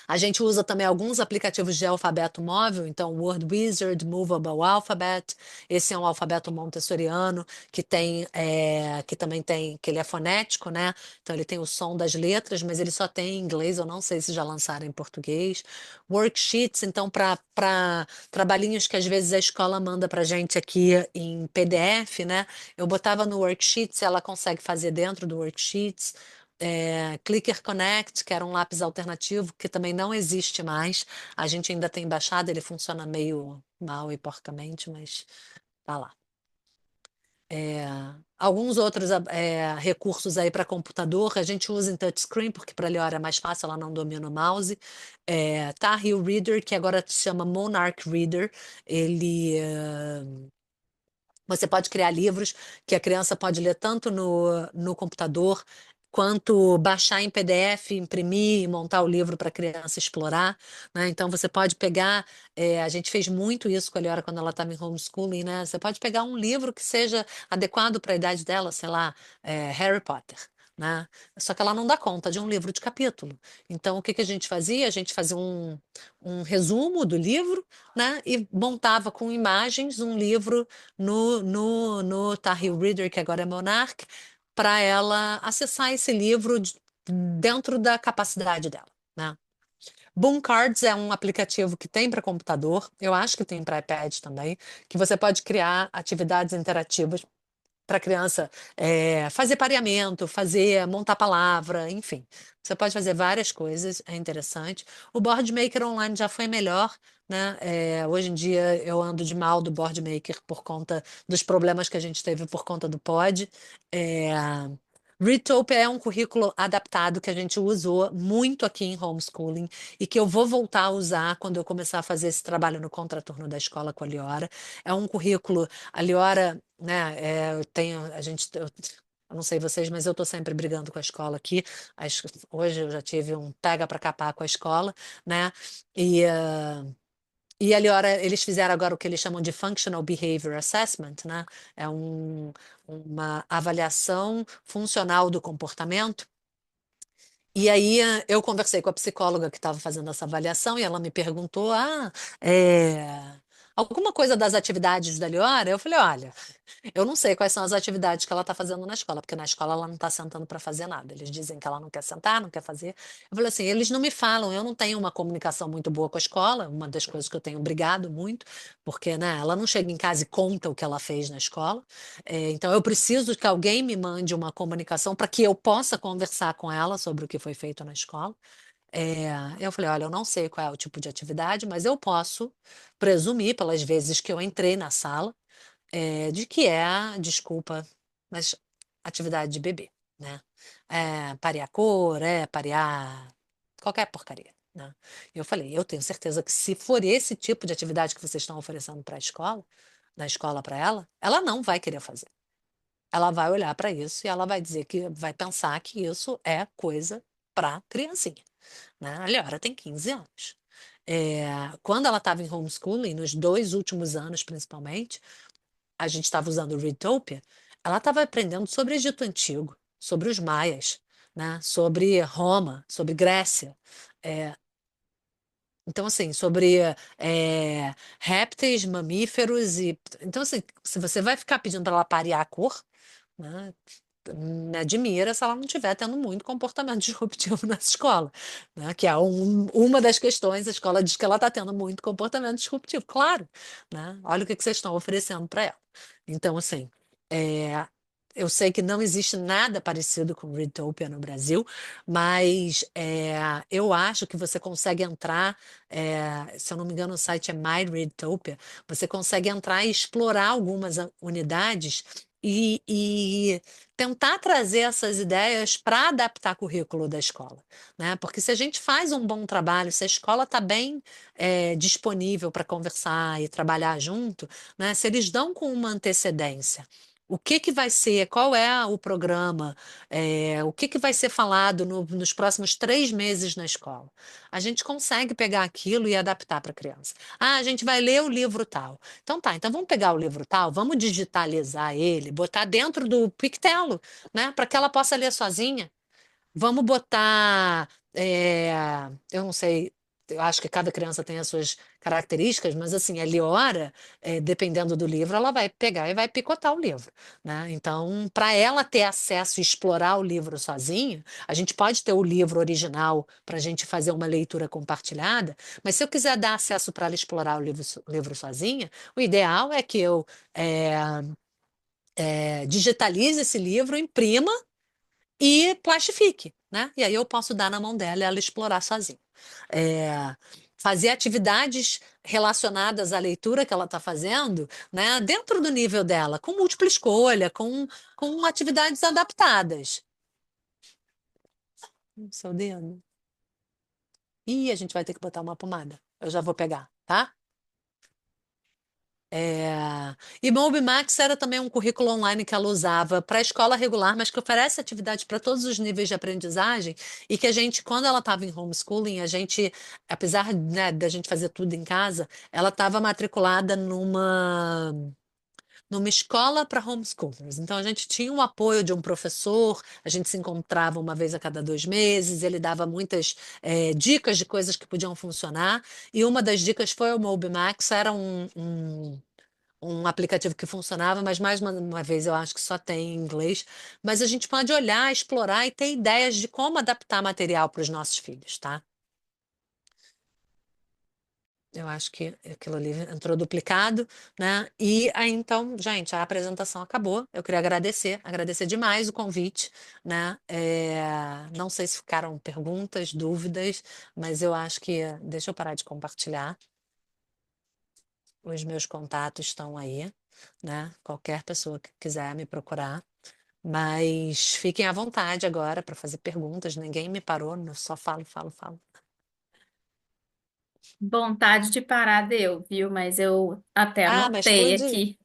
A gente usa também alguns aplicativos de alfabeto móvel, então Word Wizard, Movable Alphabet. Esse é um alfabeto montessoriano que também tem, que ele é fonético, né? Então ele tem o som das letras, mas ele só tem em inglês. Eu não sei se já lançaram em português. Worksheets, então para trabalhinhos que às vezes a escola manda para gente aqui em PDF, né? Eu botava no Worksheets, ela consegue fazer dentro do Worksheets. Clicker Connect, que era um lápis alternativo, que também não existe mais. A gente ainda tem baixado, ele funciona meio mal e porcamente, mas tá lá. Alguns outros recursos aí para computador, a gente usa em touchscreen, porque para a Leora é mais fácil, ela não domina o mouse. Rio Reader, que agora se chama Monarch Reader, você pode criar livros que a criança pode ler tanto no computador, quanto baixar em PDF, imprimir e montar o livro para a criança explorar, né? Então você pode pegar, a gente fez muito isso com a Eliora quando ela estava em homeschooling, né? Você pode pegar um livro que seja adequado para a idade dela, sei lá, Harry Potter. Né? Só que ela não dá conta de um livro de capítulo. Então, o que que a gente fazia? A gente fazia um resumo do livro, né? E montava com imagens um livro no Rio Reader, que agora é Monarch, para ela acessar esse livro dentro da capacidade dela, né? Boom Cards é um aplicativo que tem para computador, eu acho que tem para iPad também, que você pode criar atividades interativas para a criança fazer pareamento, fazer montar palavra, enfim. Você pode fazer várias coisas, é interessante. O Board Maker online já foi melhor, né? Hoje em dia eu ando de mal do Board Maker por conta dos problemas que a gente teve por conta do Pod. É, Readtopia é um currículo adaptado que a gente usou muito aqui em homeschooling e que eu vou voltar a usar quando eu começar a fazer esse trabalho no contraturno da escola com a Liora. É um currículo, a Liora, né, eu tenho, eu não sei vocês, mas eu estou sempre brigando com a escola aqui. Hoje eu já tive um pega para capar com a escola, né? E, e a Liora, eles fizeram agora o que eles chamam de Functional Behavior Assessment, né? É uma avaliação funcional do comportamento. E aí eu conversei com a psicóloga que estava fazendo essa avaliação e ela me perguntou, alguma coisa das atividades da Liora? Eu falei, olha, eu não sei quais são as atividades que ela está fazendo na escola, porque na escola ela não está sentando para fazer nada. Eles dizem que ela não quer sentar, não quer fazer. Eu falei assim, eles não me falam, eu não tenho uma comunicação muito boa com a escola, uma das coisas que eu tenho brigado muito, porque, né, ela não chega em casa e conta o que ela fez na escola. Então eu preciso que alguém me mande uma comunicação para que eu possa conversar com ela sobre o que foi feito na escola. Eu falei, olha, eu não sei qual é o tipo de atividade, mas eu posso presumir pelas vezes que eu entrei na sala de que desculpa, mas atividade de bebê, né? Parear cor, parear qualquer porcaria, né? Eu falei, eu tenho certeza que se for esse tipo de atividade que vocês estão oferecendo para a escola, na escola para ela não vai querer fazer. Ela vai olhar para isso e ela vai dizer que vai pensar que isso é coisa para criancinha, né? A Leora tem 15 anos. Quando ela estava em homeschooling, nos 2 últimos anos principalmente, a gente estava usando o Readtopia, ela estava aprendendo sobre Egito Antigo, sobre os maias, né? Sobre Roma, sobre Grécia. É, então, assim, sobre répteis, mamíferos e. Então, assim, se você vai ficar pedindo para ela parear a cor, né? Me admira se ela não estiver tendo muito comportamento disruptivo na escola, né? Que é uma das questões, a escola diz que ela está tendo muito comportamento disruptivo, claro, né? Olha o que vocês estão oferecendo para ela. Então, assim, é, eu sei que não existe nada parecido com Readtopia no Brasil, mas eu acho que você consegue entrar, se eu não me engano, o site é My Readtopia, você consegue entrar e explorar algumas unidades e tentar trazer essas ideias para adaptar o currículo da escola, né? Porque se a gente faz um bom trabalho, se a escola está bem disponível para conversar e trabalhar junto, né? Se eles dão com uma antecedência. O que que vai ser? Qual é o programa? O que que vai ser falado nos próximos 3 meses na escola? A gente consegue pegar aquilo e adaptar para a criança. Ah, a gente vai ler o livro tal. Então tá, então vamos pegar o livro tal, vamos digitalizar ele, botar dentro do Pictelo, né, para que ela possa ler sozinha. Vamos botar, eu não sei, eu acho que cada criança tem as suas características, mas assim, a Liora, dependendo do livro, ela vai pegar e vai picotar o livro, né? Então, para ela ter acesso e explorar o livro sozinha, a gente pode ter o livro original para a gente fazer uma leitura compartilhada, mas se eu quiser dar acesso para ela explorar o livro sozinha, o ideal é que eu digitalize esse livro, imprima e plastifique, né? E aí eu posso dar na mão dela e ela explorar sozinha. É, fazer atividades relacionadas à leitura que ela está fazendo, né? Dentro do nível dela, com múltipla escolha, com atividades adaptadas. Seu dedo. Ih, a gente vai ter que botar uma pomada. Eu já vou pegar, tá? É, E Moby Max era também um currículo online que ela usava para a escola regular, mas que oferece atividade para todos os níveis de aprendizagem e que a gente, quando ela estava em homeschooling, a gente, apesar, né, da gente fazer tudo em casa, ela estava matriculada numa escola para homeschoolers. Então a gente tinha o apoio de um professor, a gente se encontrava uma vez a cada 2 meses, ele dava muitas dicas de coisas que podiam funcionar, e uma das dicas foi o Moby Max, era um aplicativo que funcionava, mas mais uma vez eu acho que só tem em inglês. Mas a gente pode olhar, explorar e ter ideias de como adaptar material para os nossos filhos, tá? Eu acho que aquilo ali entrou duplicado, né? E aí, então, gente, a apresentação acabou. Eu queria agradecer demais o convite, né? Não sei se ficaram perguntas, dúvidas, mas eu acho que deixa eu parar de compartilhar. Os meus contatos estão aí, né? Qualquer pessoa que quiser me procurar. Mas fiquem à vontade agora para fazer perguntas. Ninguém me parou, eu só falo, falo, falo. Vontade de parar deu, viu? Mas eu até Ah, mas anotei explodiu. aqui.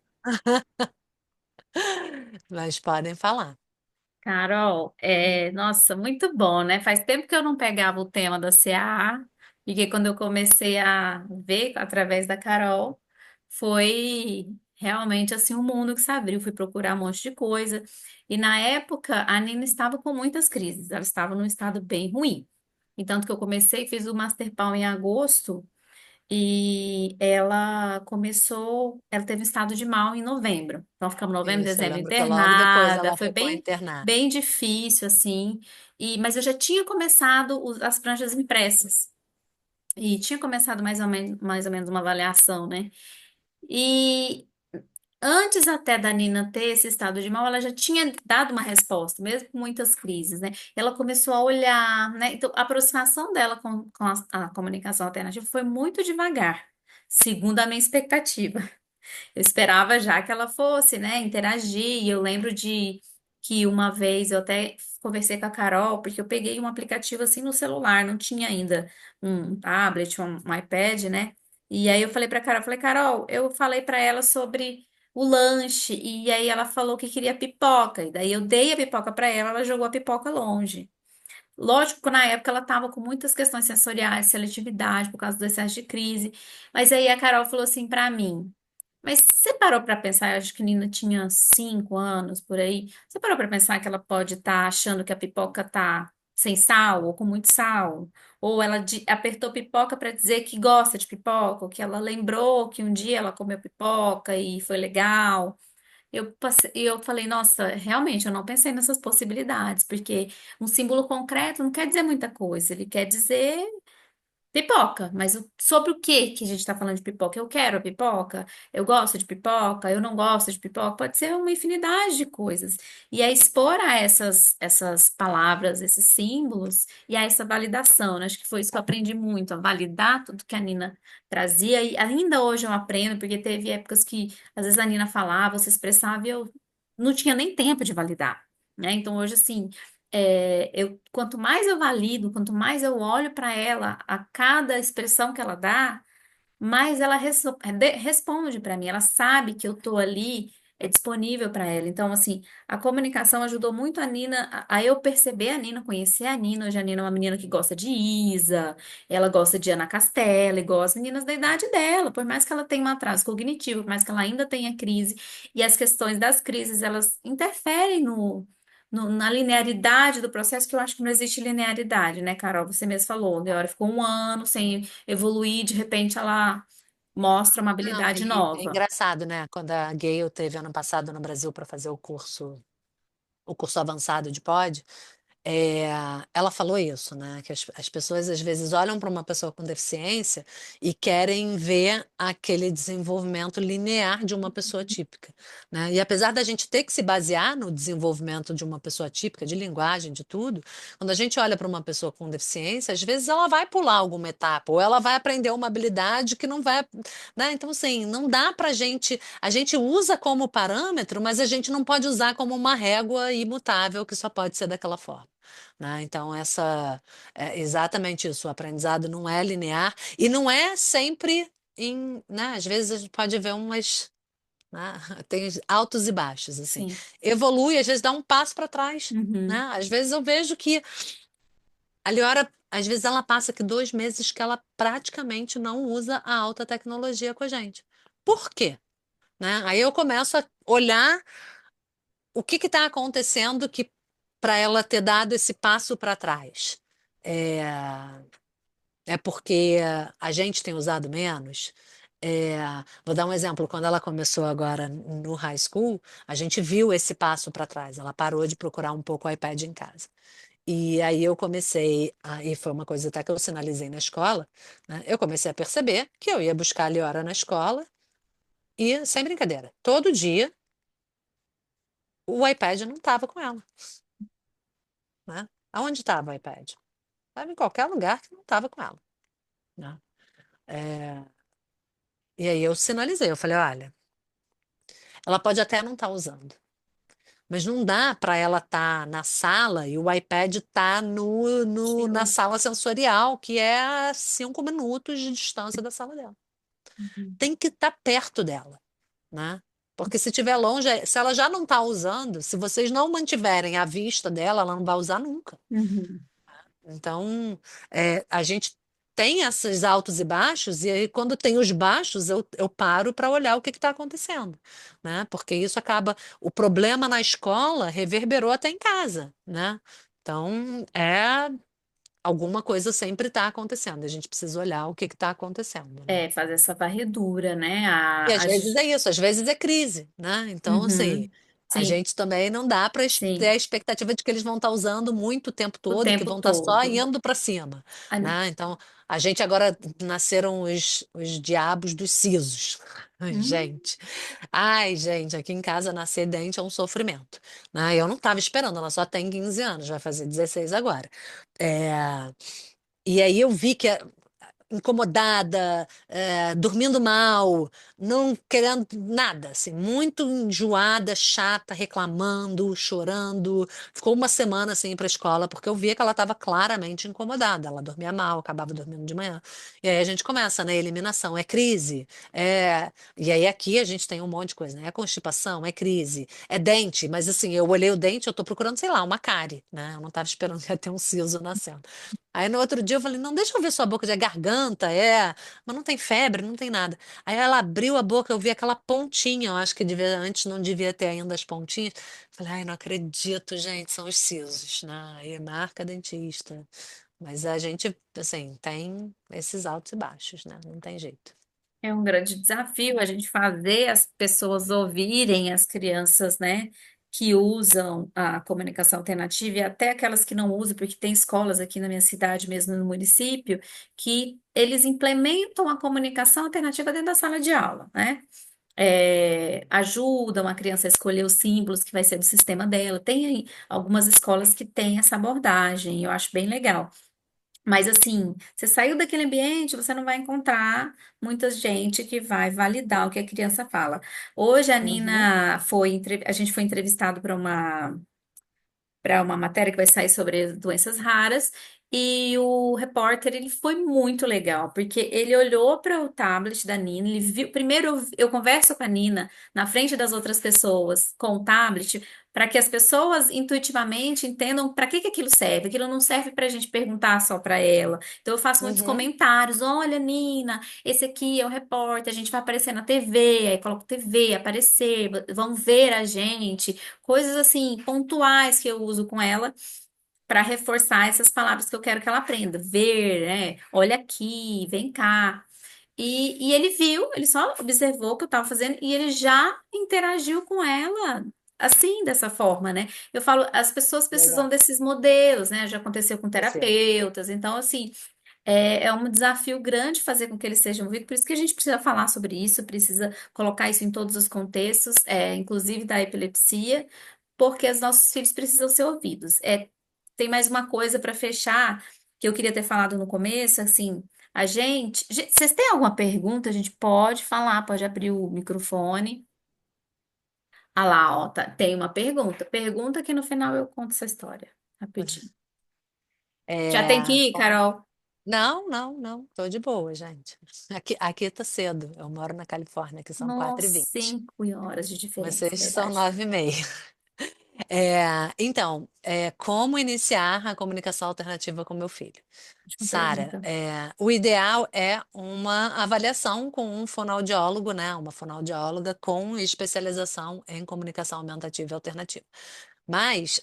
Mas podem falar. Carol, nossa, muito bom, né? Faz tempo que eu não pegava o tema da CAA, e que quando eu comecei a ver através da Carol, foi realmente assim um mundo que se abriu. Fui procurar um monte de coisa. E na época, a Nina estava com muitas crises, ela estava num estado bem ruim. Então, que eu comecei, fiz o Master Pal em agosto. E ela teve um estado de mal em novembro. Então, ficamos novembro, Isso, eu dezembro lembro que logo depois internada. ela Foi ficou bem, internada. bem difícil, assim. Mas eu já tinha começado as pranchas impressas. E tinha começado mais ou menos uma avaliação, né? E antes até da Nina ter esse estado de mal, ela já tinha dado uma resposta, mesmo com muitas crises, né? Ela começou a olhar, né? Então, a aproximação dela com a comunicação alternativa foi muito devagar, segundo a minha expectativa. Eu esperava já que ela fosse, né, interagir. E eu lembro de que uma vez eu até conversei com a Carol, porque eu peguei um aplicativo assim no celular, não tinha ainda um tablet, um iPad, né? E aí eu falei pra Carol, falei, Carol, eu falei pra ela sobre o lanche, e aí ela falou que queria pipoca, e daí eu dei a pipoca pra ela, ela jogou a pipoca longe. Lógico que na época ela estava com muitas questões sensoriais, seletividade, por causa do excesso de crise, mas aí a Carol falou assim pra mim, mas você parou para pensar, eu acho que Nina tinha 5 anos por aí. Você parou para pensar que ela pode estar achando que a pipoca tá sem sal ou com muito sal? Ou ela apertou pipoca para dizer que gosta de pipoca, ou que ela lembrou que um dia ela comeu pipoca e foi legal. Eu falei, nossa, realmente eu não pensei nessas possibilidades, porque um símbolo concreto não quer dizer muita coisa, ele quer dizer pipoca, mas sobre o que que a gente está falando de pipoca? Eu quero a pipoca, eu gosto de pipoca, eu não gosto de pipoca, pode ser uma infinidade de coisas. E é expor a essas palavras, esses símbolos e a essa validação, né? Acho que foi isso que eu aprendi muito, a validar tudo que a Nina trazia. E ainda hoje eu aprendo, porque teve épocas que às vezes a Nina falava, se expressava e eu não tinha nem tempo de validar. Né? Então hoje, assim, quanto mais eu valido, quanto mais eu olho para ela a cada expressão que ela dá, mais ela responde para mim. Ela sabe que eu tô ali, disponível para ela. Então, assim, a comunicação ajudou muito a Nina a eu perceber a Nina, conhecer a Nina. Hoje a Nina é uma menina que gosta de Isa, ela gosta de Ana Castela, igual as meninas da idade dela, por mais que ela tenha um atraso cognitivo, por mais que ela ainda tenha crise. E as questões das crises, elas interferem na linearidade do processo, que eu acho que não existe linearidade, né, Carol? Você mesmo falou, a Leora ficou um ano sem evoluir, de repente ela mostra uma Não, habilidade e é nova. engraçado, né? Quando a Gale teve ano passado no Brasil para fazer o curso avançado de pod, é, ela falou isso, né? Que as pessoas às vezes olham para uma pessoa com deficiência e querem ver aquele desenvolvimento linear de uma pessoa típica, né? E apesar da gente ter que se basear no desenvolvimento de uma pessoa típica, de linguagem, de tudo, quando a gente olha para uma pessoa com deficiência, às vezes ela vai pular alguma etapa, ou ela vai aprender uma habilidade que não vai, né? Então, assim, não dá para a gente usa como parâmetro, mas a gente não pode usar como uma régua imutável que só pode ser daquela forma. Né? Então, é exatamente isso. O aprendizado não é linear e não é sempre né? Às vezes a gente pode ver umas, né? Tem altos e baixos, assim. Sim. Evolui, às vezes dá um passo para trás, né? Uhum. Às vezes eu vejo que a Liora, às vezes ela passa aqui 2 meses que ela praticamente não usa a alta tecnologia com a gente. Por quê? Né? Aí eu começo a olhar o que está acontecendo que para ela ter dado esse passo para trás. É, é porque a gente tem usado menos. É, vou dar um exemplo. Quando ela começou agora no high school, a gente viu esse passo para trás. Ela parou de procurar um pouco o iPad em casa. E aí eu comecei, e foi uma coisa até que eu sinalizei na escola, né? Eu comecei a perceber que eu ia buscar a Liora na escola e, sem brincadeira, todo dia o iPad não estava com ela, né? Aonde estava o iPad? Estava em qualquer lugar que não estava com ela, né? É, e aí eu sinalizei, eu falei, olha, ela pode até não estar usando, mas não dá para ela estar na sala e o iPad tá na Aquilo. sala sensorial, que é a 5 minutos de distância da sala dela. Uhum. Tem que estar perto dela, né? Porque se estiver longe, se ela já não está usando, se vocês não mantiverem a vista dela, ela não vai usar nunca. Uhum. Então, a gente tem esses altos e baixos, e aí quando tem os baixos, eu paro para olhar o que está acontecendo, né? Porque isso acaba, o problema na escola reverberou até em casa, né? Então, alguma coisa sempre está acontecendo, a gente precisa olhar o que está acontecendo, né? É, fazer essa varredura, né? E às vezes é isso, às vezes é crise, né? Então, assim, Uhum. a Sim, gente também não dá para ter sim, a expectativa de que eles vão estar usando muito o tempo o todo e que tempo vão estar só todo. indo para cima, A- né? Então, a gente agora nasceram os diabos dos sisos. Ai, Hum, gente, ai, gente, aqui em casa nascer dente é um sofrimento, né? Eu não estava esperando, ela só tem 15 anos, vai fazer 16 agora. É, e aí eu vi que incomodada, dormindo mal, não querendo nada, assim, muito enjoada, chata, reclamando, chorando. Ficou uma semana assim para a escola, porque eu via que ela estava claramente incomodada. Ela dormia mal, acabava dormindo de manhã. E aí a gente começa, né? Eliminação, é crise, e aí aqui a gente tem um monte de coisa, né? É constipação, é crise, é dente, mas assim, eu olhei o dente, eu tô procurando, sei lá, uma cárie, né? Eu não estava esperando que ia ter um siso nascendo. Aí no outro dia eu falei, não, deixa eu ver sua boca de garganta, mas não tem febre, não tem nada. Aí ela abriu a boca, eu vi aquela pontinha, eu acho que antes não devia ter ainda as pontinhas. Falei, ai, não acredito, gente, são os sisos, né? Aí marca dentista. Mas a gente, assim, tem esses altos e baixos, né? Não tem jeito. É um grande desafio a gente fazer as pessoas ouvirem as crianças, né, que usam a comunicação alternativa e até aquelas que não usam, porque tem escolas aqui na minha cidade, mesmo no município, que eles implementam a comunicação alternativa dentro da sala de aula, né? Ajudam a criança a escolher os símbolos que vai ser do sistema dela. Tem aí algumas escolas que têm essa abordagem, eu acho bem legal. Mas assim, você saiu daquele ambiente, você não vai encontrar muita gente que vai validar o que a criança fala. Hoje a Uhum, Nina a gente foi entrevistado para uma matéria que vai sair sobre doenças raras. E o repórter, ele foi muito legal, porque ele olhou para o tablet da Nina, ele viu, primeiro eu converso com a Nina na frente das outras pessoas com o tablet, para que as pessoas intuitivamente entendam para que aquilo serve. Aquilo não serve para a gente perguntar só para ela. Então eu faço muitos uhum. comentários. Olha, Nina, esse aqui é o repórter, a gente vai aparecer na TV, aí coloco TV, aparecer, vão ver a gente. Coisas assim, pontuais que eu uso com ela para reforçar essas palavras que eu quero que ela aprenda. Ver, né? Olha aqui, vem cá. E ele viu, ele só observou o que eu estava fazendo e ele já interagiu com ela. Assim, dessa forma, né? Eu falo, as pessoas precisam Legal. desses modelos, né? Já aconteceu com Precisa. terapeutas, então, assim, é um desafio grande fazer com que eles sejam ouvidos, por isso que a gente precisa falar sobre isso, precisa colocar isso em todos os contextos, inclusive da epilepsia, porque os nossos filhos precisam ser ouvidos. Tem mais uma coisa para fechar que eu queria ter falado no começo, assim, vocês têm alguma pergunta? A gente pode falar, pode abrir o microfone. Ah lá, ó, tem uma pergunta. Pergunta que no final eu conto essa história, rapidinho. Já tem É, que ir, Carol? não, não, não, tô de boa, gente. Aqui tá cedo. Eu moro na Califórnia, que são quatro Nossa, e vinte. 5 horas de diferença, Vocês são verdade. 9h30. Então, como iniciar a comunicação alternativa com meu filho? Última Sara, pergunta. o ideal é uma avaliação com um fonoaudiólogo, né? Uma fonoaudióloga com especialização em comunicação aumentativa e alternativa. Mas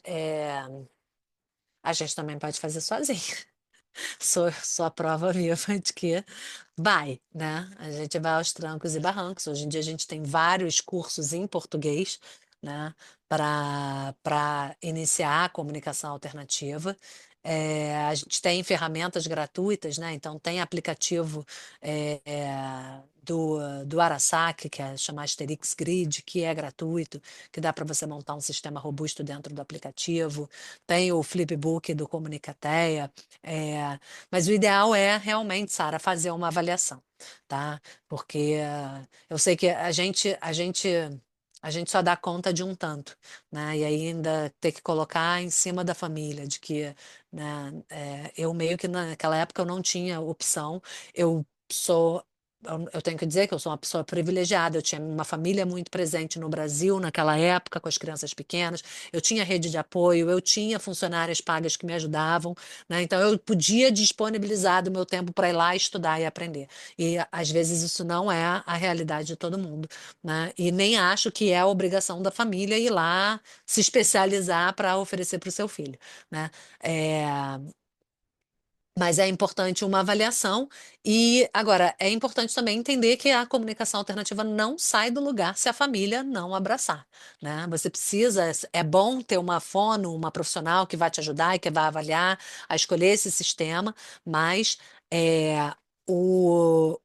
a gente também pode fazer sozinho. Sou a prova viva de que vai, né? A gente vai aos trancos e barrancos. Hoje em dia a gente tem vários cursos em português, né? para iniciar a comunicação alternativa. A gente tem ferramentas gratuitas, né? Então tem aplicativo do Arasaki, que é chama Asterix Grid, que é gratuito, que dá para você montar um sistema robusto dentro do aplicativo. Tem o Flipbook do Comunicateia. Mas o ideal é realmente, Sara, fazer uma avaliação, tá? Porque eu sei que a gente só dá conta de um tanto, né? E ainda ter que colocar em cima da família, de que, né, eu meio que naquela época eu não tinha opção. Eu sou eu tenho que dizer que eu sou uma pessoa privilegiada. Eu tinha uma família muito presente no Brasil naquela época, com as crianças pequenas. Eu tinha rede de apoio, eu tinha funcionárias pagas que me ajudavam, né? Então eu podia disponibilizar do meu tempo para ir lá estudar e aprender. E às vezes isso não é a realidade de todo mundo, né? E nem acho que é a obrigação da família ir lá se especializar para oferecer para o seu filho, né? É, mas é importante uma avaliação, e agora é importante também entender que a comunicação alternativa não sai do lugar se a família não abraçar, né? Você precisa, é bom ter uma fono, uma profissional que vai te ajudar e que vai avaliar a escolher esse sistema, mas é, o,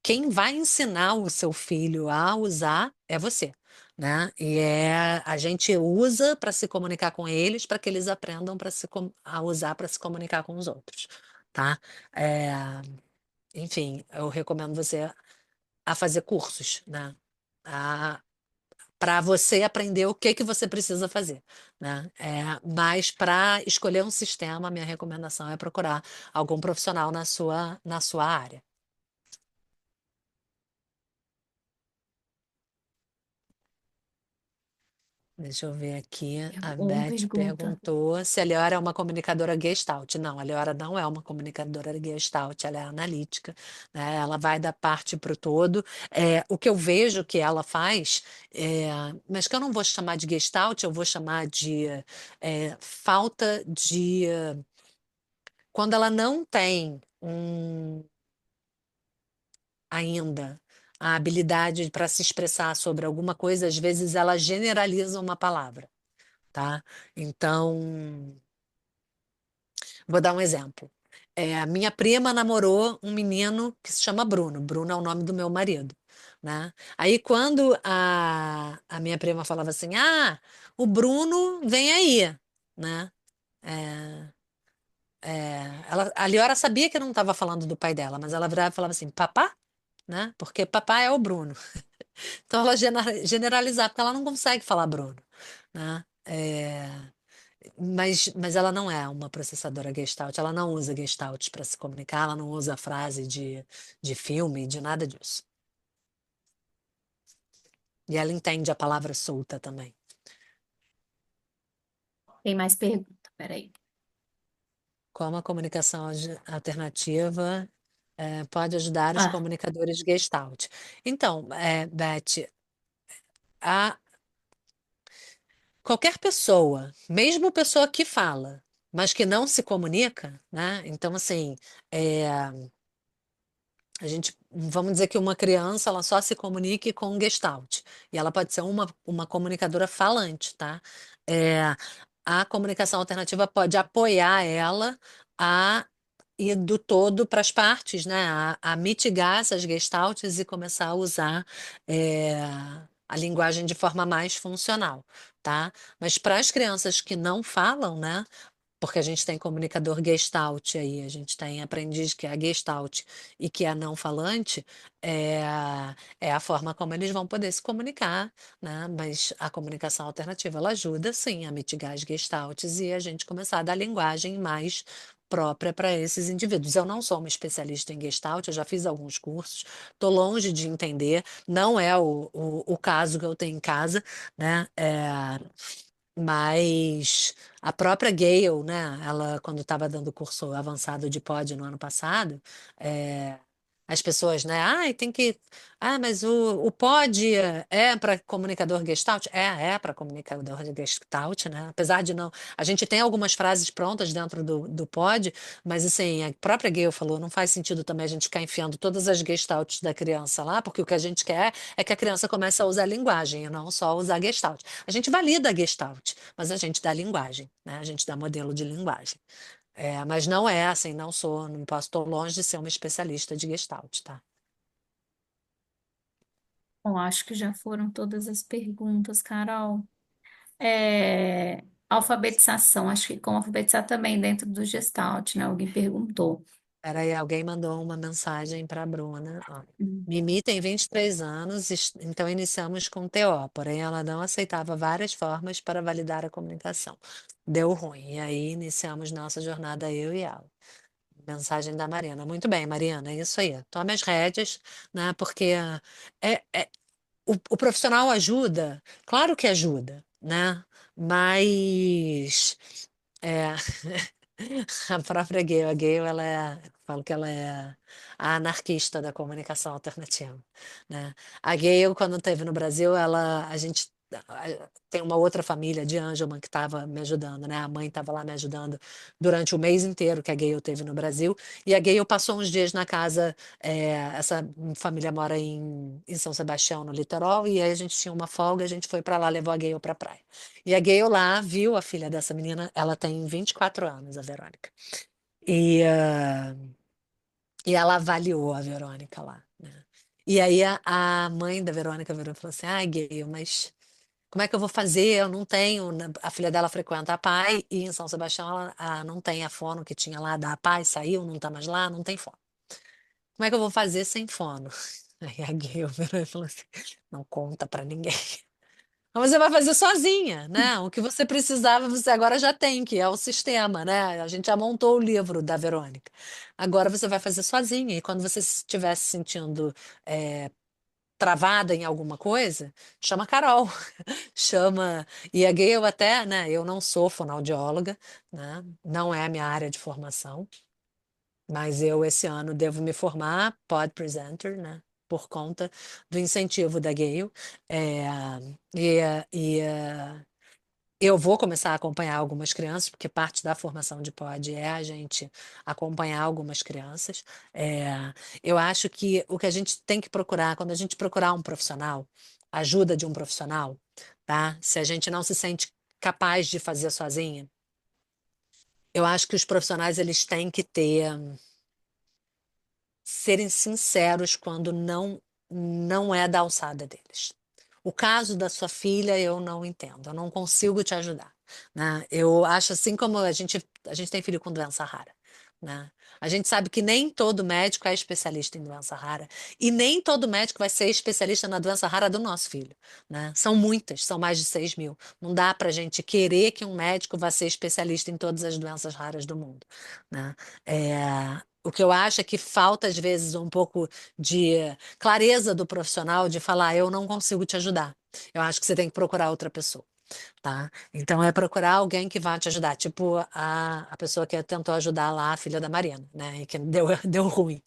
quem vai ensinar o seu filho a usar é você, né? E a gente usa para se comunicar com eles, para que eles aprendam a usar para se comunicar com os outros, tá? É, enfim, eu recomendo você a fazer cursos, né? Para você aprender o que que você precisa fazer, né? Mas para escolher um sistema, a minha recomendação é procurar algum profissional na sua área. Deixa eu ver aqui. A Uma Beth pergunta. perguntou se a Leora é uma comunicadora Gestalt. Não, a Leora não é uma comunicadora Gestalt, ela é analítica, né? Ela vai da parte para o todo. O que eu vejo que ela faz, mas que eu não vou chamar de Gestalt, eu vou chamar de falta de. Quando ela não tem ainda a habilidade para se expressar sobre alguma coisa, às vezes ela generaliza uma palavra, tá? Então, vou dar um exemplo. A minha prima namorou um menino que se chama Bruno. Bruno é o nome do meu marido, né? Aí quando a minha prima falava assim, o Bruno vem aí, né? É, a Liora sabia que eu não estava falando do pai dela, mas ela virava e falava assim, papá, né? Porque papai é o Bruno. Então ela generalizava, porque ela não consegue falar Bruno, né? Mas ela não é uma processadora Gestalt, ela não usa Gestalt para se comunicar, ela não usa frase de filme, de nada disso. E ela entende a palavra solta também. Tem mais pergunta, peraí. Como a comunicação alternativa pode ajudar os Ah, comunicadores Gestalt? Então, Beth, a, qualquer pessoa, mesmo pessoa que fala, mas que não se comunica, né? Então, assim, é, vamos dizer que uma criança, ela só se comunique com Gestalt, e ela pode ser uma comunicadora falante, tá? É, a comunicação alternativa pode apoiar ela a ir do todo para as partes, né? A mitigar essas gestaltes e começar a usar é, a linguagem de forma mais funcional, tá? Mas para as crianças que não falam, né? Porque a gente tem comunicador Gestalt aí, a gente tem aprendiz que é Gestalt e que é não falante, é, é a forma como eles vão poder se comunicar, né? Mas a comunicação alternativa, ela ajuda, sim, a mitigar as Gestaltes e a gente começar a dar linguagem mais própria para esses indivíduos. Eu não sou uma especialista em Gestalt, eu já fiz alguns cursos, estou longe de entender, não é o caso que eu tenho em casa, né? Mas a própria Gale, né, ela, quando estava dando curso avançado de pod no ano passado, é, as pessoas, né? Ai, tem que. Ah, mas o POD é para comunicador Gestalt? É para comunicador Gestalt, né? Apesar de não. A gente tem algumas frases prontas dentro do POD, mas assim, a própria Gayle falou, não faz sentido também a gente ficar enfiando todas as Gestalts da criança lá, porque o que a gente quer é que a criança comece a usar a linguagem, e não só usar Gestalt. A gente valida a Gestalt, mas a gente dá linguagem, né? A gente dá modelo de linguagem. Mas não é assim, não sou, não posso, estou longe de ser uma especialista de Gestalt, tá? Bom, acho que já foram todas as perguntas, Carol. Alfabetização, acho que como alfabetizar também dentro do Gestalt, né? Alguém perguntou. Peraí, alguém mandou uma mensagem para a Bruna. Ó. Hum. Mimi tem 23 anos, então iniciamos com TO, porém ela não aceitava várias formas para validar a comunicação. Deu ruim, e aí iniciamos nossa jornada, eu e ela. Mensagem da Mariana. Muito bem, Mariana, é isso aí. Tome as rédeas, né? Porque é, é- o profissional ajuda, claro que ajuda, né? Mas é, a própria Gayle, ela eu falo que ela é a anarquista da comunicação alternativa, né? A Gayle, quando esteve no Brasil, a gente tem uma outra família de Angelman que estava me ajudando, né? A mãe estava lá me ajudando durante o mês inteiro que a Gayle esteve no Brasil, e a Gayle passou uns dias na casa, essa família mora em São Sebastião, no litoral, e aí a gente tinha uma folga, a gente foi para lá, levou a Gayle para a praia. E a Gayle lá viu a filha dessa menina, ela tem 24 anos, a Verônica. E, e ela avaliou a Verônica lá, né? E aí a mãe da Verônica virou e falou assim: ai, Gayle, mas como é que eu vou fazer? Eu não tenho. Né? A filha dela frequenta a PAI e em São Sebastião ela não tem a fono que tinha lá da PAI, saiu, não tá mais lá, não tem fono. Como é que eu vou fazer sem fono? Aí a Gayle virou e falou assim: não conta pra ninguém. Mas você vai fazer sozinha, né? O que você precisava, você agora já tem, que é o sistema, né? A gente já montou o livro da Verônica. Agora você vai fazer sozinha. E quando você estiver se sentindo é, travada em alguma coisa, chama a Carol, chama. E a Gayle até, né? Eu não sou fonoaudióloga, né? Não é a minha área de formação. Mas eu, esse ano, devo me formar pod presenter, né? Por conta do incentivo da Gale. É, e eu vou começar a acompanhar algumas crianças, porque parte da formação de pod é a gente acompanhar algumas crianças. É, eu acho que o que a gente tem que procurar, quando a gente procurar um profissional, ajuda de um profissional, tá? Se a gente não se sente capaz de fazer sozinha, eu acho que os profissionais eles têm que ter serem sinceros quando não é da alçada deles. O caso da sua filha eu não entendo, eu não consigo te ajudar, né? Eu acho assim como a gente tem filho com doença rara, né? A gente sabe que nem todo médico é especialista em doença rara e nem todo médico vai ser especialista na doença rara do nosso filho, né? São muitas, são mais de 6.000. Não dá para a gente querer que um médico vá ser especialista em todas as doenças raras do mundo, né? O que eu acho é que falta, às vezes, um pouco de clareza do profissional de falar, eu não consigo te ajudar. Eu acho que você tem que procurar outra pessoa, tá? Então, é procurar alguém que vá te ajudar, tipo a pessoa que tentou ajudar lá a filha da Mariana, né? E que deu ruim,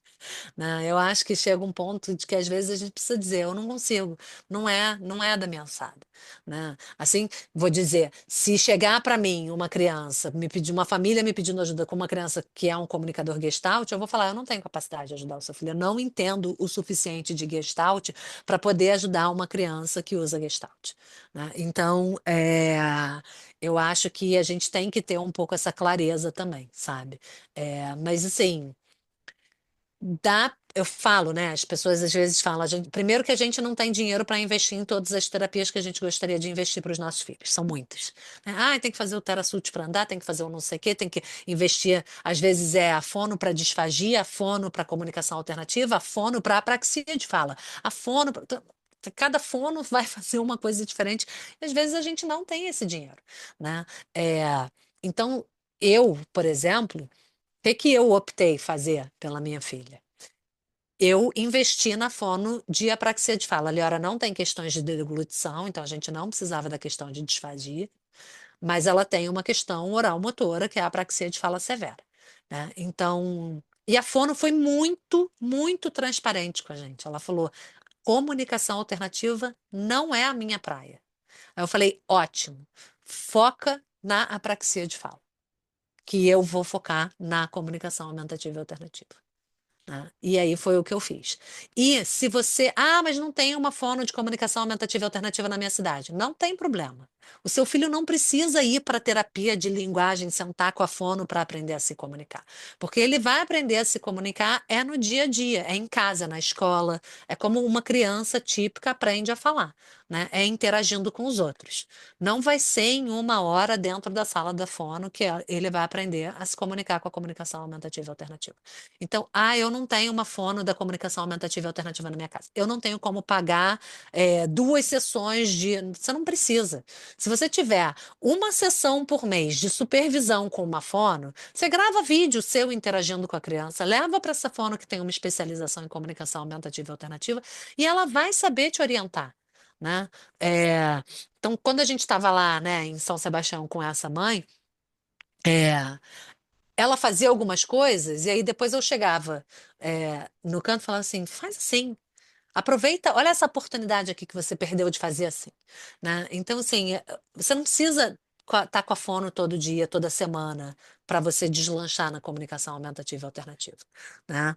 né? Eu acho que chega um ponto de que às vezes a gente precisa dizer, eu não consigo, não é da minha alçada, né? Assim, vou dizer, se chegar para mim uma criança, uma família me pedindo ajuda com uma criança que é um comunicador Gestalt, eu vou falar, eu não tenho capacidade de ajudar o seu filho, eu não entendo o suficiente de Gestalt para poder ajudar uma criança que usa Gestalt, né? Então, eu acho que a gente tem que ter um pouco essa clareza também, sabe? Mas assim eu falo, né? As pessoas às vezes falam, primeiro que a gente não tem dinheiro para investir em todas as terapias que a gente gostaria de investir para os nossos filhos, são muitas. Né? Ah, tem que fazer o Terasult para andar, tem que fazer o não sei o quê, tem que investir, às vezes é a fono para disfagia, a fono para comunicação alternativa, a fono para apraxia de fala, a fono cada fono vai fazer uma coisa diferente, e às vezes a gente não tem esse dinheiro, né? Então, eu, por exemplo, que eu optei fazer pela minha filha? Eu investi na fono de apraxia de fala. A Leora não tem questões de deglutição, então a gente não precisava da questão de disfagia, mas ela tem uma questão oral motora, que é a apraxia de fala severa, né? Então, E a fono foi muito, muito transparente com a gente. Ela falou: comunicação alternativa não é a minha praia. Aí eu falei: ótimo, foca na apraxia de fala, que eu vou focar na comunicação aumentativa e alternativa. Né? E aí foi o que eu fiz. E se você. Ah, mas não tem uma fono de comunicação aumentativa e alternativa na minha cidade. Não tem problema. O seu filho não precisa ir para terapia de linguagem, sentar com a fono para aprender a se comunicar. Porque ele vai aprender a se comunicar é no dia a dia, é em casa, na escola, é como uma criança típica aprende a falar, né? É interagindo com os outros. Não vai ser em uma hora dentro da sala da fono que ele vai aprender a se comunicar com a comunicação aumentativa e alternativa. Então, eu não tenho uma fono da comunicação aumentativa e alternativa na minha casa. Eu não tenho como pagar 2 sessões de. Você não precisa. Se você tiver uma sessão por mês de supervisão com uma fono, você grava vídeo seu interagindo com a criança, leva para essa fono que tem uma especialização em comunicação aumentativa e alternativa e ela vai saber te orientar. Né? Então, quando a gente estava lá, né, em São Sebastião com essa mãe, é, ela fazia algumas coisas, e aí depois eu chegava no canto e falava assim: faz assim, aproveita, olha essa oportunidade aqui que você perdeu de fazer assim, né? Então, assim, você não precisa estar com a fono todo dia, toda semana, para você deslanchar na comunicação aumentativa e alternativa, né?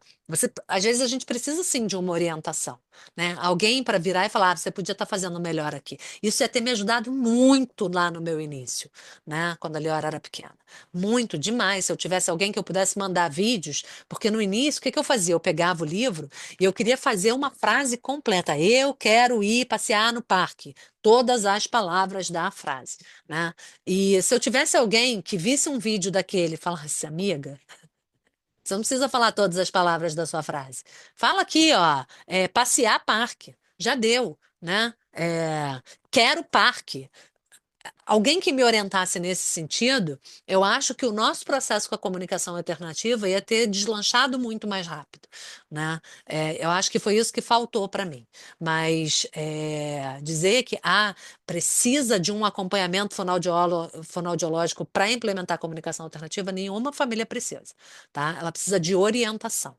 Às vezes a gente precisa sim de uma orientação, né? Alguém para virar e falar: você podia estar fazendo melhor aqui. Isso ia ter me ajudado muito lá no meu início, né? Quando a Leora era pequena. Muito, demais. Se eu tivesse alguém que eu pudesse mandar vídeos, porque no início, o que que eu fazia? Eu pegava o livro e eu queria fazer uma frase completa. Eu quero ir passear no parque. Todas as palavras da frase, né? E se eu tivesse alguém que visse um vídeo daquele e falasse: amiga, você não precisa falar todas as palavras da sua frase. Fala aqui, ó, passear parque. Já deu, né? Quero parque. Alguém que me orientasse nesse sentido, eu acho que o nosso processo com a comunicação alternativa ia ter deslanchado muito mais rápido, né? Eu acho que foi isso que faltou para mim. Mas dizer que precisa de um acompanhamento fonoaudiológico para implementar a comunicação alternativa, nenhuma família precisa, tá? Ela precisa de orientação.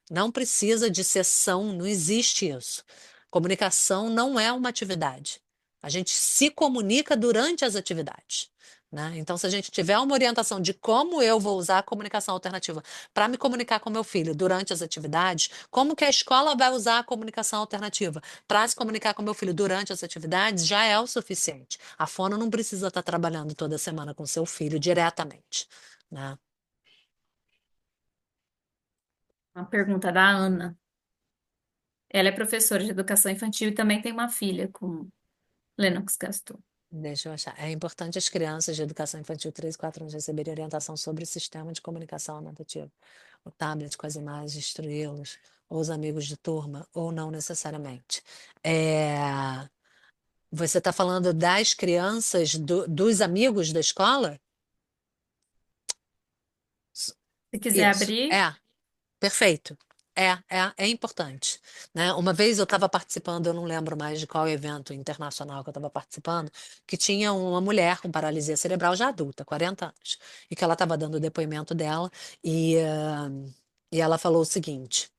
Não precisa de sessão, não existe isso. Comunicação não é uma atividade. A gente se comunica durante as atividades. Né? Então, se a gente tiver uma orientação de como eu vou usar a comunicação alternativa para me comunicar com meu filho durante as atividades, como que a escola vai usar a comunicação alternativa para se comunicar com meu filho durante as atividades, já é o suficiente. A fono não precisa estar trabalhando toda semana com seu filho diretamente. Né? Uma pergunta da Ana. Ela é professora de educação infantil e também tem uma filha com Lennox Gastaut. Deixa eu achar. É importante as crianças de educação infantil 3 e 4 anos receberem orientação sobre o sistema de comunicação aumentativa. O tablet com as imagens, instruí-los, ou os amigos de turma, ou não necessariamente. É, Você está falando das crianças, dos amigos da escola? Se quiser Isso. abrir, Perfeito. É importante, né? Uma vez eu estava participando, eu não lembro mais de qual evento internacional que eu estava participando, que tinha uma mulher com paralisia cerebral já adulta, 40 anos, e que ela estava dando o depoimento dela e ela falou o seguinte,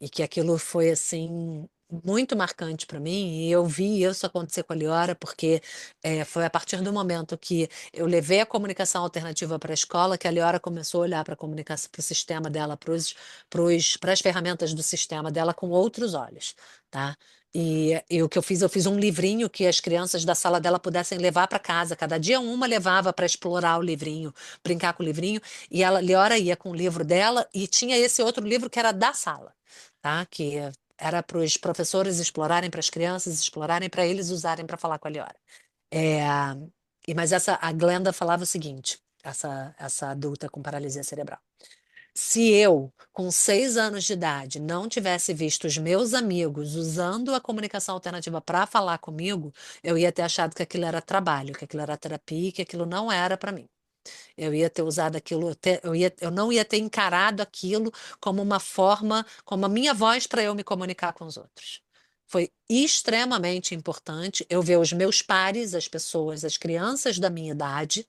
e que aquilo foi assim muito marcante para mim, e eu vi isso acontecer com a Liora, porque foi a partir do momento que eu levei a comunicação alternativa para a escola que a Liora começou a olhar para a comunicação, para o sistema dela, para as ferramentas do sistema dela com outros olhos, tá? E o que eu fiz um livrinho que as crianças da sala dela pudessem levar para casa. Cada dia uma levava para explorar o livrinho, brincar com o livrinho, e a Liora ia com o livro dela e tinha esse outro livro que era da sala, tá? Que era para os professores explorarem, para as crianças explorarem, para eles usarem para falar com a Liora. É, mas a Glenda falava o seguinte, essa adulta com paralisia cerebral. Se eu, com 6 anos de idade, não tivesse visto os meus amigos usando a comunicação alternativa para falar comigo, eu ia ter achado que aquilo era trabalho, que aquilo era terapia, que aquilo não era para mim. Eu ia ter usado aquilo, eu não ia ter encarado aquilo como uma forma, como a minha voz para eu me comunicar com os outros. Foi extremamente importante eu ver os meus pares, as pessoas, as crianças da minha idade,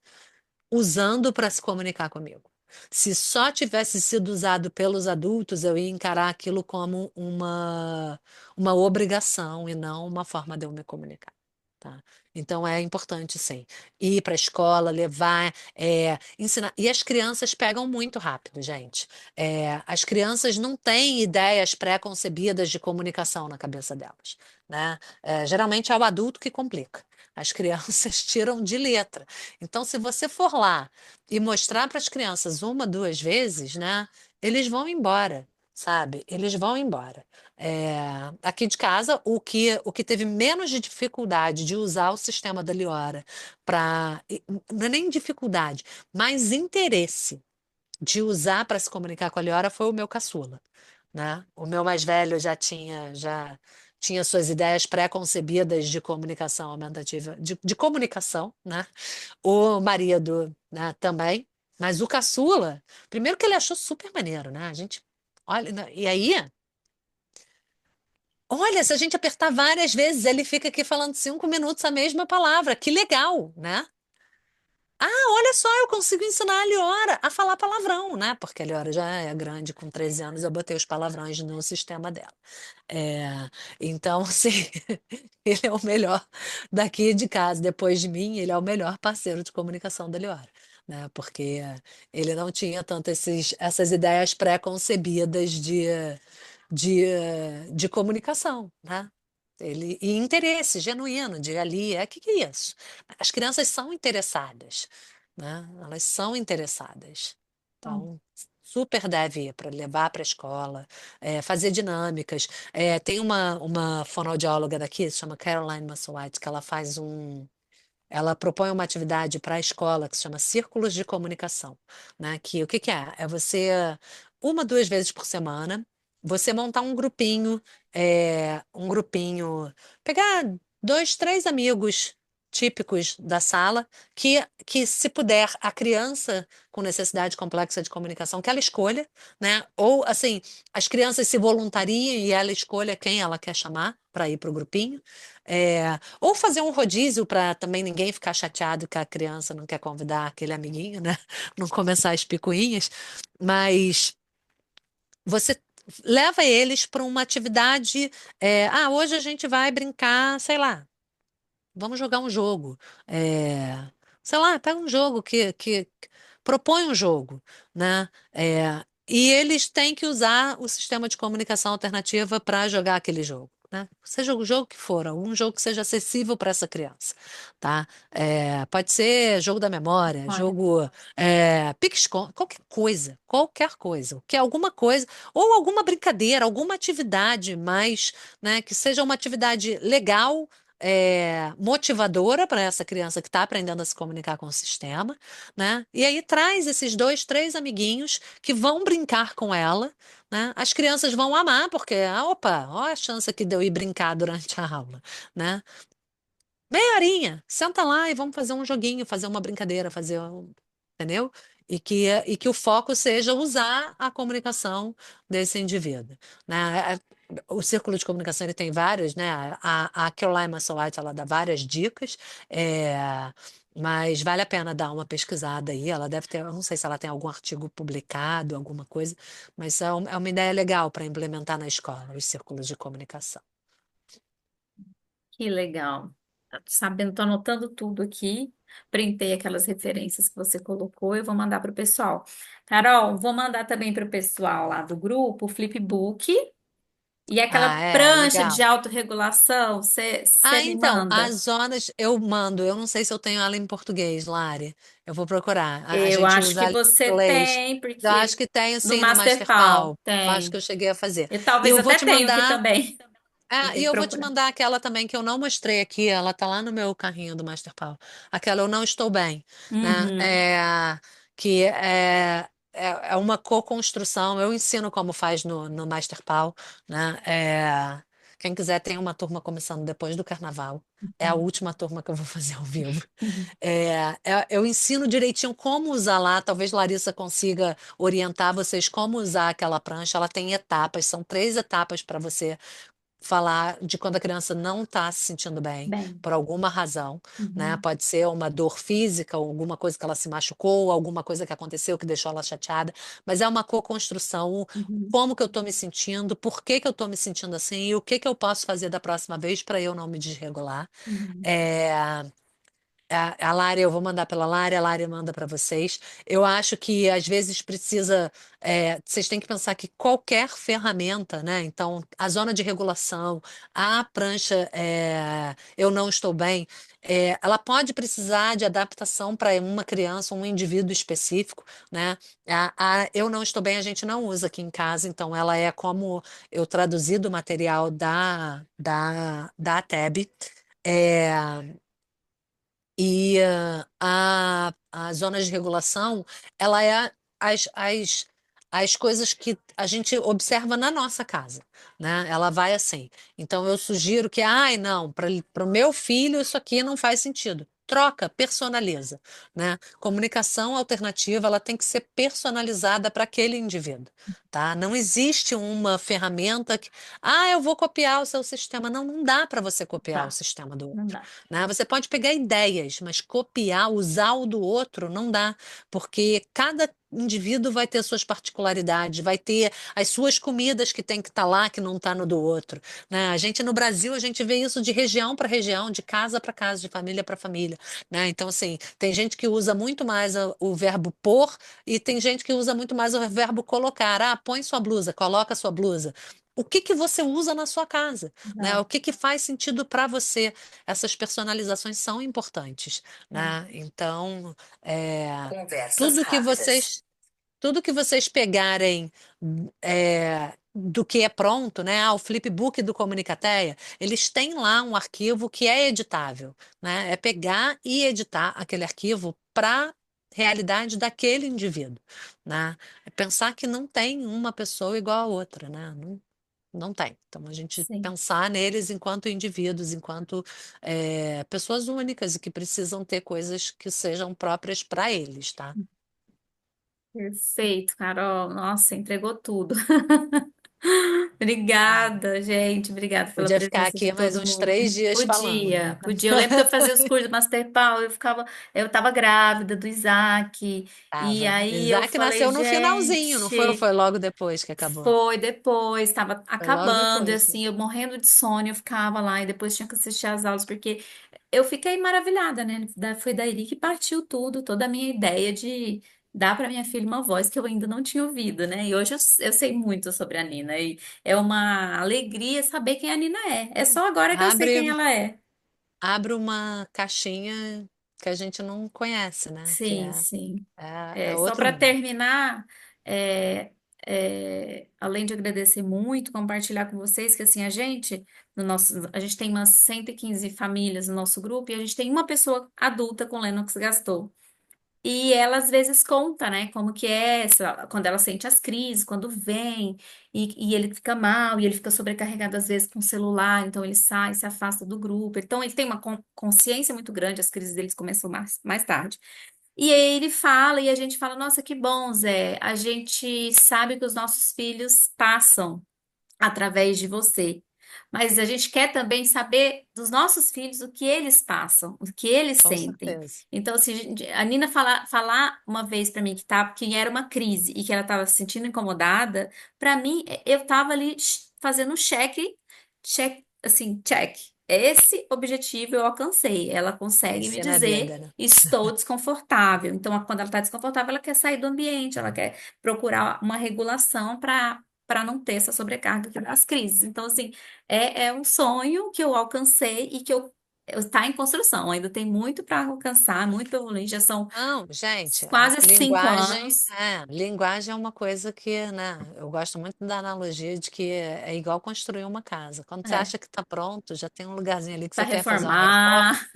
usando para se comunicar comigo. Se só tivesse sido usado pelos adultos, eu ia encarar aquilo como uma obrigação e não uma forma de eu me comunicar. Tá? Então é importante, sim, ir para a escola, levar, ensinar. E as crianças pegam muito rápido, gente. As crianças não têm ideias pré-concebidas de comunicação na cabeça delas, né? Geralmente é o adulto que complica. As crianças tiram de letra. Então, se você for lá e mostrar para as crianças uma, duas vezes, né? Eles vão embora, sabe? Eles vão embora. Aqui de casa, o que teve menos de dificuldade de usar o sistema da Liora para. Não é nem dificuldade, mas interesse de usar para se comunicar com a Liora foi o meu caçula, né? O meu mais velho já tinha suas ideias pré-concebidas de comunicação aumentativa, de comunicação, né? O marido, né, também, mas o caçula, primeiro que ele achou super maneiro, né? A gente, olha, né, e aí, olha, se a gente apertar várias vezes, ele fica aqui falando 5 minutos a mesma palavra, que legal, né? Olha só, eu consigo ensinar a Liora a falar palavrão, né? Porque a Liora já é grande, com 13 anos, eu botei os palavrões no sistema dela. É, então, assim, ele é o melhor daqui de casa. Depois de mim, ele é o melhor parceiro de comunicação da Liora, né? Porque ele não tinha tanto essas ideias pré-concebidas de comunicação, né? E interesse genuíno de ali, que é isso? As crianças são interessadas, né? Elas são interessadas. Bom, Então, super deve ir para levar para a escola, fazer dinâmicas. Tem uma fonoaudióloga daqui, se chama Caroline Musselwhite, que ela propõe uma atividade para a escola que se chama Círculos de Comunicação, né? Que o que que é? É você, uma, duas vezes por semana, você montar um grupinho, pegar dois, três amigos típicos da sala, que se puder, a criança com necessidade complexa de comunicação, que ela escolha, né? Ou assim, as crianças se voluntariem e ela escolha quem ela quer chamar para ir para o grupinho. Ou fazer um rodízio para também ninguém ficar chateado que a criança não quer convidar aquele amiguinho, né? Não começar as picuinhas, mas você leva eles para uma atividade. Hoje a gente vai brincar, sei lá, vamos jogar um jogo. Sei lá, pega um jogo que propõe um jogo, né? E eles têm que usar o sistema de comunicação alternativa para jogar aquele jogo, né? Seja o jogo que for, um jogo que seja acessível para essa criança, tá? Pode ser jogo da memória, olha, jogo pique-esconde, qualquer coisa, que é alguma coisa, ou alguma brincadeira, alguma atividade mais, né, que seja uma atividade legal, motivadora para essa criança que está aprendendo a se comunicar com o sistema, né? E aí traz esses dois, três amiguinhos que vão brincar com ela, né? As crianças vão amar, porque, opa, ó a chance que deu ir brincar durante a aula, né? Meia horinha, senta lá e vamos fazer um joguinho, fazer uma brincadeira, entendeu? E que o foco seja usar a comunicação desse indivíduo, né? O círculo de comunicação ele tem vários, né? A Caroline Musselwhite, ela dá várias dicas, é, mas vale a pena dar uma pesquisada aí. Ela deve ter, eu não sei se ela tem algum artigo publicado, alguma coisa, mas é uma ideia legal para implementar na escola, os círculos de comunicação. que legal. Tá sabendo, tô anotando tudo aqui. Printei aquelas referências que você colocou, eu vou mandar para o pessoal. Carol, vou mandar também para o pessoal lá do grupo o flipbook e aquela prancha de Legal. autorregulação. Você me Então, manda? as zonas eu mando. Eu não sei se eu tenho ela em português, Lari. Eu vou procurar. A Eu gente acho usa que ela em você inglês. tem, Eu acho porque que tenho no sim no Masterpal Masterpal. Eu acho que tem. eu cheguei a fazer. E E talvez eu vou até te tenho aqui mandar. também. Eu E tenho que eu vou te procurar. mandar aquela também que eu não mostrei aqui. Ela tá lá no meu carrinho do Masterpal. Aquela eu não estou bem, né? Uhum. Que é uma co-construção. Eu ensino como faz no Masterpal, né? Quem quiser tem uma turma começando depois do Carnaval. É a última turma que eu vou fazer ao vivo. Eu ensino direitinho como usar lá. Talvez Larissa consiga orientar vocês como usar aquela prancha. Ela tem etapas, são 3 etapas para você falar de quando a criança não está se sentindo bem, Bem. por alguma razão, né? Uhum, Pode ser uma dor física, ou alguma coisa que ela se machucou, alguma coisa que aconteceu que deixou ela chateada, mas é uma co-construção. uhum, Como que eu estou me sentindo? Por que que eu estou me sentindo assim? E o que que eu posso fazer da próxima vez para eu não me desregular? uhum. É, a Lari, eu vou mandar pela Lari, a Lari manda para vocês. Eu acho que às vezes precisa, vocês têm que pensar que qualquer ferramenta, né? Então, a zona de regulação, a prancha, eu não estou bem, ela pode precisar de adaptação para uma criança, um indivíduo específico, né? Eu não estou bem, a gente não usa aqui em casa, então ela é como eu traduzi do material da TEB. E a zona de regulação, ela é as, as, as coisas que a gente observa na nossa casa, né? Ela vai assim. Então, eu sugiro que, ai, não, para o meu filho isso aqui não faz sentido. Troca, personaliza, né? Comunicação alternativa, ela tem que ser personalizada para aquele indivíduo, tá? Não existe uma ferramenta que, eu vou copiar o seu sistema. Não, não dá para você copiar o Tá, sistema do não outro, dá. né? Você pode pegar ideias, mas copiar, usar o do outro, não dá, porque cada indivíduo vai ter suas particularidades, vai ter as suas comidas que tem que estar lá, que não está no do outro, né? A gente no Brasil, a gente vê isso de região para região, de casa para casa, de família para família, né? Então, assim, tem gente que usa muito mais o verbo pôr e tem gente que usa muito mais o verbo colocar. Ah, põe sua blusa, coloca sua blusa. O que que você usa na sua casa, né? O Exato. que que faz sentido para você? Essas personalizações são importantes, né? Então, Conversas tudo que rápidas. vocês pegarem do que é pronto, né? O flipbook do Comunicateia, eles têm lá um arquivo que é editável, né? É pegar e editar aquele arquivo para realidade daquele indivíduo, né? É pensar que não tem uma pessoa igual a outra, né? Não tem. Então, a gente Sim, pensar neles enquanto indivíduos, enquanto pessoas únicas e que precisam ter coisas que sejam próprias para eles, tá? perfeito, Carol. Nossa, entregou tudo. Imagina. Obrigada, gente. Obrigada pela Podia ficar presença de aqui mais todo uns mundo. 3 dias falando. Podia. Eu lembro que eu fazia os cursos do Master Paul, eu tava grávida do Isaac, e Tava. aí eu Isaac falei, nasceu no finalzinho, não foi? Ou gente. foi logo depois que acabou? Foi depois, estava Foi logo acabando, e depois, né? assim, eu morrendo de sono, eu ficava lá e depois tinha que assistir às aulas, porque eu fiquei maravilhada, né? Foi daí que partiu tudo, toda a minha ideia de dar para minha filha uma voz que eu ainda não tinha ouvido, né? E hoje eu sei muito sobre a Nina, e é uma alegria saber quem a Nina é. É só agora que eu sei Abre, quem ela é. abre uma caixinha que a gente não conhece, né? Que Sim, sim. é Só outro para mundo. terminar, além de agradecer muito, compartilhar com vocês que assim a gente tem umas 115 famílias no nosso grupo e a gente tem uma pessoa adulta com Lennox Gastaut. E ela às vezes conta, né, como que é quando ela sente as crises, quando vem, e ele fica mal, e ele fica sobrecarregado às vezes com o celular, então ele sai, se afasta do grupo. Então ele tem uma consciência muito grande, as crises deles começam mais tarde. E aí ele fala, e a gente fala, nossa, que bom, Zé. A gente sabe que os nossos filhos passam através de você. Mas a gente quer também saber dos nossos filhos o que eles passam, o que eles Com sentem. certeza. Então, se a Nina falar uma vez para mim que era uma crise e que ela estava se sentindo incomodada, para mim, eu estava ali fazendo um check. Esse objetivo eu alcancei. Ela consegue me Vencer na vida, dizer né? estou desconfortável. Então, quando ela está desconfortável, ela quer sair do ambiente, ela quer procurar uma regulação para não ter essa sobrecarga das crises. Então, assim, é um sonho que eu alcancei e que está em construção. Ainda tem muito para alcançar, muito para evoluir. Já são Não, gente, quase 5 anos. linguagem é uma coisa que, né, eu gosto muito da analogia de que é igual construir uma casa. Quando você É, acha que está pronto, já tem um lugarzinho ali que para você quer fazer uma reforma. reformar.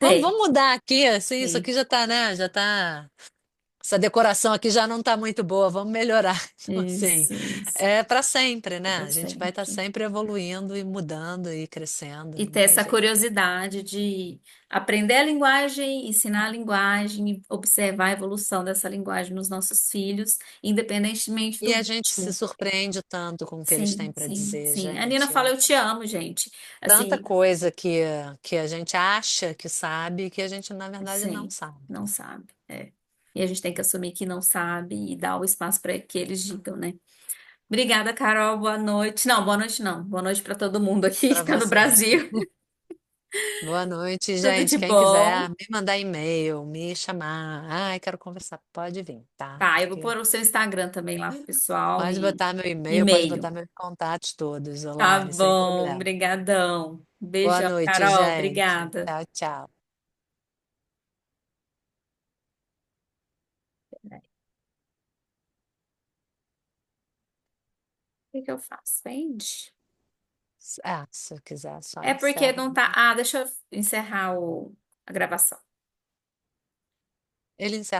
Vamos, Tem, vamos mudar aqui, assim, isso tem. aqui já está, né, já está essa decoração aqui já não está muito boa, vamos melhorar. Então, assim, Isso, é para sempre, né? para A gente vai estar sempre. sempre evoluindo e mudando e E crescendo, não ter tem essa jeito. curiosidade de aprender a linguagem, ensinar a linguagem, observar a evolução dessa linguagem nos nossos filhos, independentemente E do a gente se ritmo. surpreende tanto com o que eles Sim, têm para sim, dizer, sim. A Nina gente. fala, É eu te amo, gente. tanta Assim, coisa que a gente acha que sabe que a gente, na verdade, não sim, sabe. não sabe. É. E a gente tem que assumir que não sabe e dar o espaço para que eles digam, né? Obrigada, Carol. Boa noite. Não, boa noite não. Boa noite para todo mundo aqui que Para está no vocês. Brasil. Boa noite, Tudo gente. de Quem quiser bom. me mandar e-mail, me chamar. Ai, quero conversar. Pode vir, tá? Tá, eu vou Porque pôr o seu Instagram também lá pro pessoal pode e botar meu e-mail, pode botar e-mail. meus contatos todos, Tá Olane, sem bom, problema. brigadão. Boa Beijão, noite, Carol. gente. Obrigada. Tchau, tchau. O que que eu faço? Vende? Ah, se quiser, só É porque encerra. não tá. Ah, deixa eu encerrar a gravação. Ele encerra.